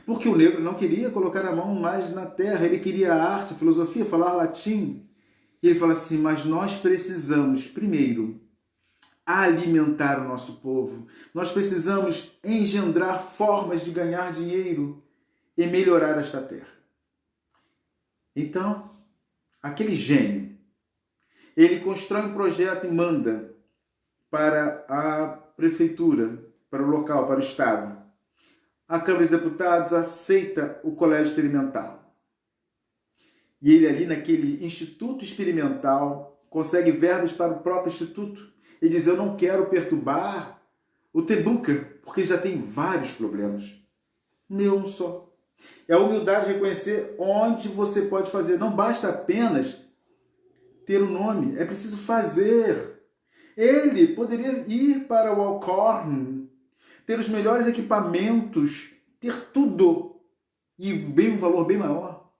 Porque o negro não queria colocar a mão mais na terra, ele queria a arte, a filosofia, falar latim. E ele fala assim, mas nós precisamos, primeiro, alimentar o nosso povo. Nós precisamos engendrar formas de ganhar dinheiro e melhorar esta terra. Então, aquele gênio, ele constrói um projeto e manda para a prefeitura, para o local, para o estado. A Câmara de Deputados aceita o colégio experimental. E ele ali naquele instituto experimental consegue verbas para o próprio instituto. Ele diz, eu não quero perturbar o T. Booker, porque já tem vários problemas. Não só. É a humildade de reconhecer onde você pode fazer. Não basta apenas ter o nome, é preciso fazer. Ele poderia ir para o Alcorn, ter os melhores equipamentos, ter tudo e um valor bem maior.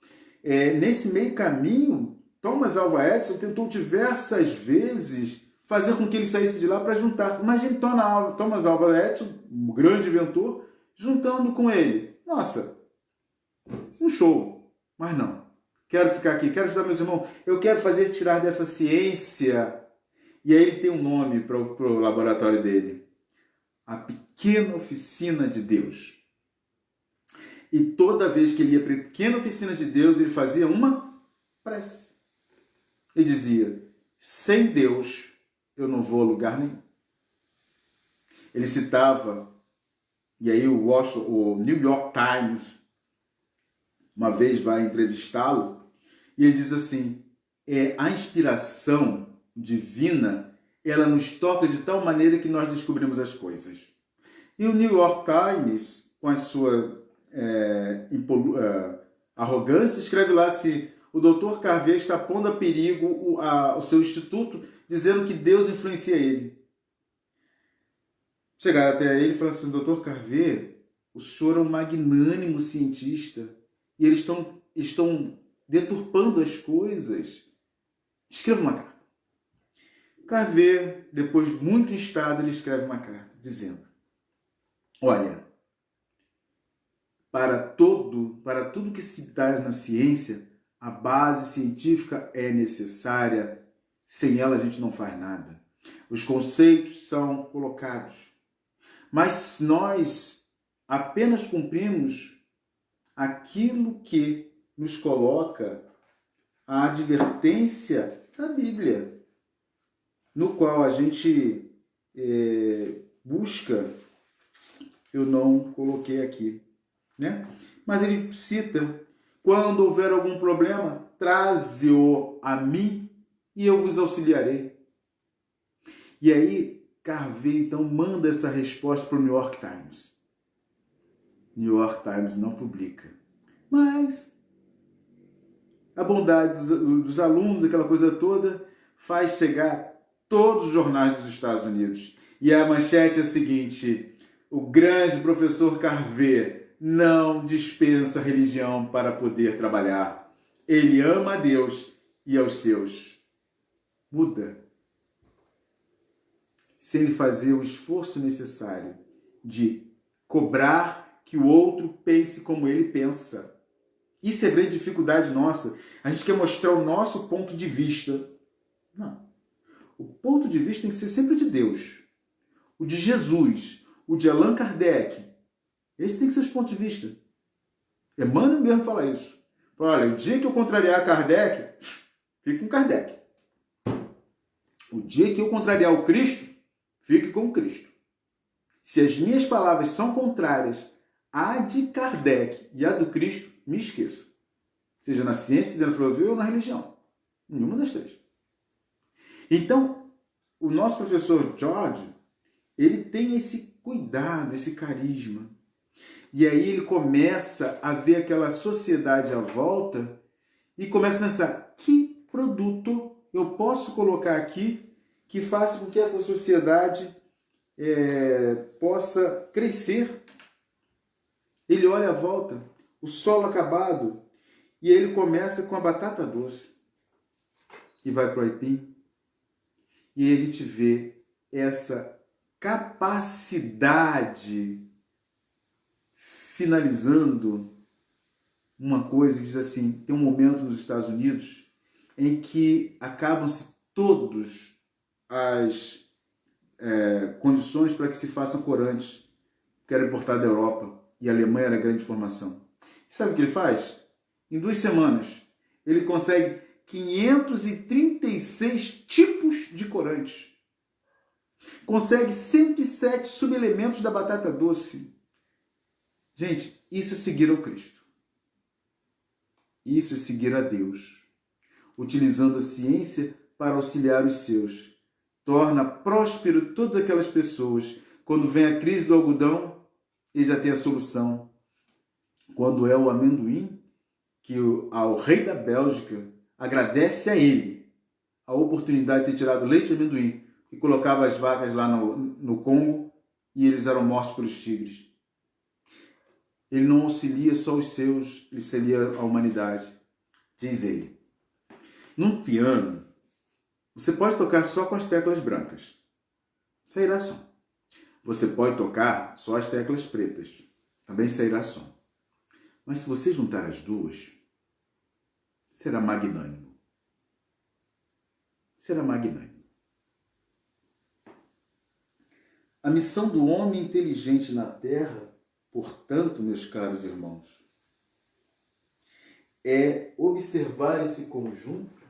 Nesse meio caminho, Thomas Alva Edison tentou diversas vezes fazer com que ele saísse de lá para juntar. Imagine Thomas Alva Edison, um grande inventor, juntando com ele. Nossa, um show. Mas não. Quero ficar aqui, quero ajudar meus irmãos. Eu quero tirar dessa ciência. E aí ele tem um nome para o laboratório dele. A Pequena Oficina de Deus. E toda vez que ele ia para a pequena oficina de Deus, ele fazia uma prece. Ele dizia, sem Deus eu não vou a lugar nenhum. Ele citava, e aí o New York Times uma vez vai entrevistá-lo, e ele diz assim, a inspiração divina, ela nos toca de tal maneira que nós descobrimos as coisas. E o New York Times, com a sua arrogância, escreve lá assim, o Dr. Carver está pondo a perigo o seu instituto, dizendo que Deus influencia ele. Chegaram até ele e falaram assim, Dr. Carver, o senhor é um magnânimo cientista e eles estão deturpando as coisas. Escreva uma carta. Carver, depois muito instado, ele escreve uma carta dizendo, olha, para tudo que se dá na ciência, a base científica é necessária, sem ela a gente não faz nada. Os conceitos são colocados, mas nós apenas cumprimos aquilo que nos coloca a advertência da Bíblia, no qual a gente busca, eu não coloquei aqui, né? Mas ele cita, quando houver algum problema, traze-o a mim e eu vos auxiliarei. E aí, Carver, então, manda essa resposta para o New York Times. New York Times não publica. Mas a bondade dos alunos, aquela coisa toda, faz chegar todos os jornais dos Estados Unidos. E a manchete é a seguinte, o grande professor Carver não dispensa religião para poder trabalhar. Ele ama a Deus e aos seus. Muda. Sem ele fazer o esforço necessário de cobrar que o outro pense como ele pensa. Isso é a grande dificuldade nossa. A gente quer mostrar o nosso ponto de vista. Não. O ponto de vista tem que ser sempre de Deus. O de Jesus. O de Allan Kardec. Esse tem que ser os pontos de vista. Emmanuel mesmo fala isso. Olha, o dia que eu contrariar Kardec, fique com Kardec. O dia que eu contrariar o Cristo, fique com o Cristo. Se as minhas palavras são contrárias à de Kardec e à do Cristo, me esqueço. Seja na ciência, seja na filosofia ou na religião. Nenhuma das três. Então, o nosso professor George, ele tem esse cuidado, esse carisma. E aí ele começa a ver aquela sociedade à volta e começa a pensar, que produto eu posso colocar aqui que faça com que essa sociedade possa crescer. Ele olha à volta, o solo acabado, e ele começa com a batata doce e vai para o aipim. E aí a gente vê essa capacidade, finalizando uma coisa que diz assim, tem um momento nos Estados Unidos em que acabam-se todos as condições para que se façam corantes que eram importados da Europa, e a Alemanha era a grande formação. E sabe o que ele faz? Em 2 semanas, ele consegue 536 tipos de corantes. Consegue 107 subelementos da batata doce. Gente, isso é seguir ao Cristo. Isso é seguir a Deus. Utilizando a ciência para auxiliar os seus. Torna próspero todas aquelas pessoas. Quando vem a crise do algodão, ele já tem a solução. Quando é o amendoim, que o rei da Bélgica agradece a ele a oportunidade de ter tirado leite de amendoim e colocava as vacas lá no Congo e eles eram mortos pelos tigres. Ele não auxilia só os seus, ele auxilia a humanidade. Diz ele. Num piano, você pode tocar só com as teclas brancas. Sairá som. Você pode tocar só as teclas pretas. Também sairá som. Mas se você juntar as duas, será magnânimo. Será magnânimo. A missão do homem inteligente na Terra, portanto, meus caros irmãos, é observar esse conjunto,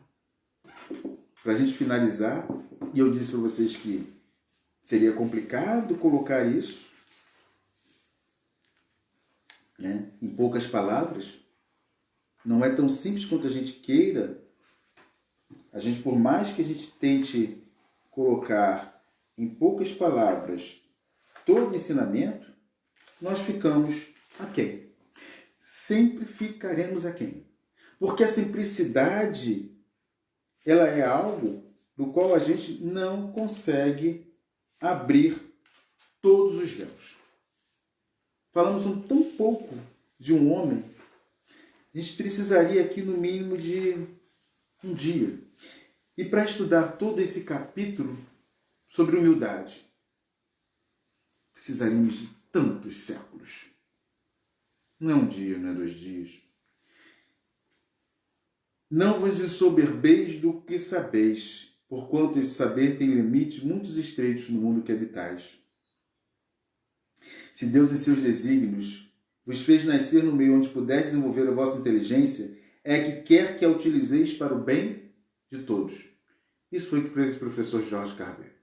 para a gente finalizar, e eu disse para vocês que seria complicado colocar isso, né, em poucas palavras. Não é tão simples quanto a gente queira. A gente, por mais que a gente tente colocar em poucas palavras todo o ensinamento, nós ficamos aquém. Sempre ficaremos aquém. Porque a simplicidade, ela é algo do qual a gente não consegue abrir todos os véus. Falamos tão pouco de um homem, a gente precisaria aqui no mínimo de um dia. E para estudar todo esse capítulo sobre humildade, precisaríamos de tantos séculos. Não é um dia, não é 2 dias. Não vos ensoberbeis do que sabeis, porquanto esse saber tem limites muito estreitos no mundo que habitais. Se Deus, em seus desígnios, vos fez nascer no meio onde pudesse desenvolver a vossa inteligência, é que quer que a utilizeis para o bem de todos. Isso foi o que fez o professor Jorge Carver.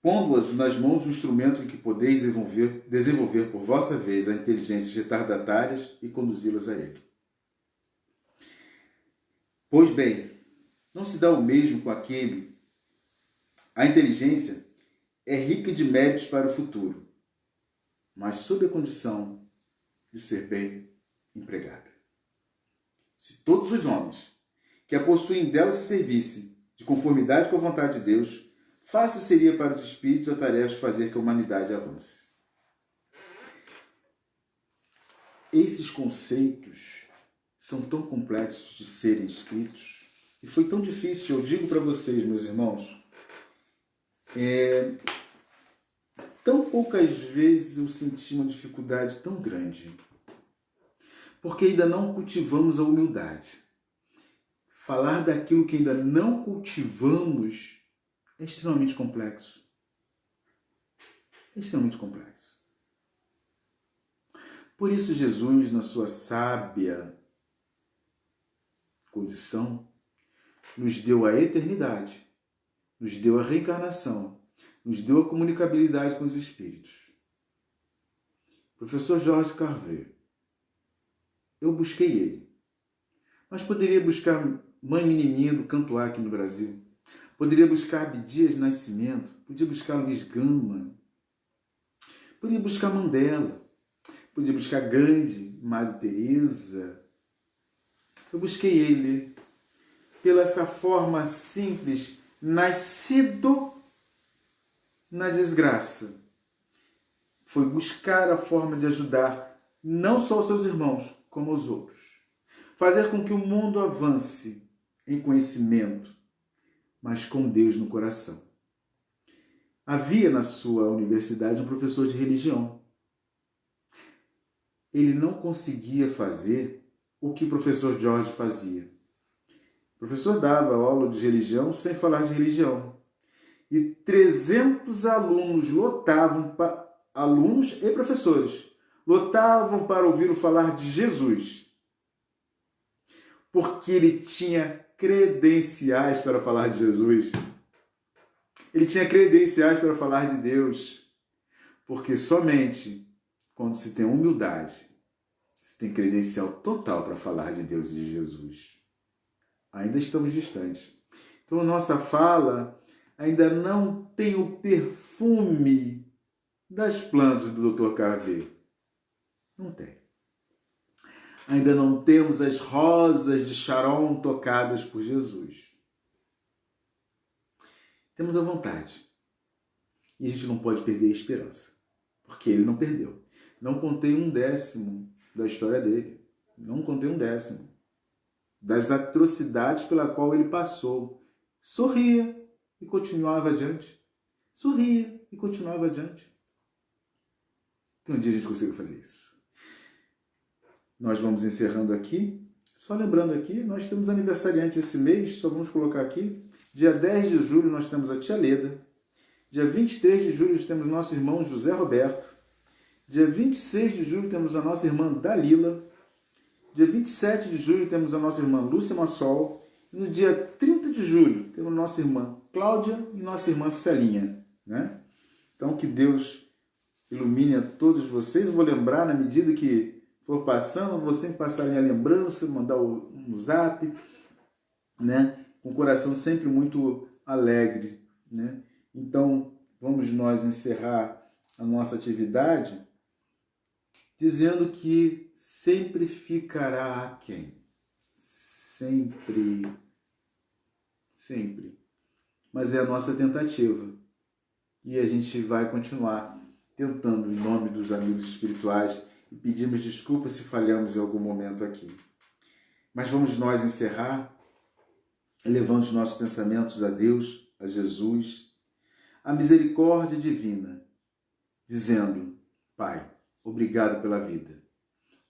Pondo-as nas mãos do instrumento em que podeis desenvolver por vossa vez a inteligências retardatárias e conduzi-las a ele. Pois bem, não se dá o mesmo com aquele. A inteligência é rica de méritos para o futuro, mas sob a condição de ser bem empregada. Se todos os homens que a possuem dela se servissem de conformidade com a vontade de Deus, fácil seria para os espíritos a tarefa de fazer que a humanidade avance. Esses conceitos são tão complexos de serem escritos e foi tão difícil, eu digo para vocês, meus irmãos, tão poucas vezes eu senti uma dificuldade tão grande, porque ainda não cultivamos a humildade. Falar daquilo que ainda não cultivamos é extremamente complexo. É extremamente complexo. Por isso Jesus, na sua sábia condição, nos deu a eternidade, nos deu a reencarnação, nos deu a comunicabilidade com os espíritos. Professor Jorge Carver, eu busquei ele, mas poderia buscar Mãe Menininha do Canto aqui no Brasil, poderia buscar Abdias Nascimento, podia buscar Luiz Gama, poderia buscar Mandela, podia buscar Gandhi, Madre Teresa. Eu busquei ele pela essa forma simples, nascido na desgraça. Foi buscar a forma de ajudar não só os seus irmãos, como os outros. Fazer com que o mundo avance em conhecimento, mas com Deus no coração. Havia na sua universidade um professor de religião. Ele não conseguia fazer o que o professor Jorge fazia. O professor dava aula de religião sem falar de religião. E 300 alunos alunos e professores, lotavam para ouvir o falar de Jesus. Porque ele tinha credenciais para falar de Jesus. Ele tinha credenciais para falar de Deus. Porque somente quando se tem humildade, se tem credencial total para falar de Deus e de Jesus. Ainda estamos distantes. Então, nossa fala ainda não tem o perfume das plantas do Dr. Carver. Não tem. Ainda não temos as rosas de Sharon tocadas por Jesus. Temos a vontade. E a gente não pode perder a esperança. Porque ele não perdeu. Não contei 1/10 da história dele. Não contei 1/10 das atrocidades pela qual ele passou. Sorria e continuava adiante. Sorria e continuava adiante. Que um dia a gente consiga fazer isso. Nós vamos encerrando aqui. Só lembrando aqui, nós temos aniversariante esse mês, só vamos colocar aqui. Dia 10 de julho nós temos a tia Leda. Dia 23 de julho temos nosso irmão José Roberto. Dia 26 de julho temos a nossa irmã Dalila. Dia 27 de julho temos a nossa irmã Lúcia Massol. E no dia 30 de julho temos a nossa irmã Cláudia e nossa irmã Celinha, né? Então que Deus ilumine a todos vocês. Eu vou lembrar na medida que for passando, vou sempre passar a minha lembrança, mandar um zap, né? Com o coração sempre muito alegre, né? Então vamos nós encerrar a nossa atividade dizendo que sempre ficará aquém. Sempre. Sempre. Mas é a nossa tentativa. E a gente vai continuar tentando, em nome dos amigos espirituais, e pedimos desculpas se falhamos em algum momento aqui. Mas vamos nós encerrar, elevando os nossos pensamentos a Deus, a Jesus, a misericórdia divina, dizendo: Pai, obrigado pela vida.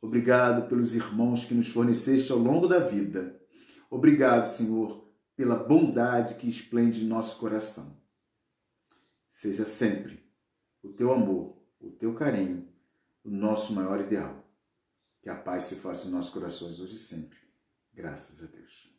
Obrigado pelos irmãos que nos forneceste ao longo da vida. Obrigado, Senhor, pela bondade que esplende em nosso coração. Seja sempre o teu amor, o teu carinho, o nosso maior ideal. Que a paz se faça em nossos corações hoje e sempre. Graças a Deus.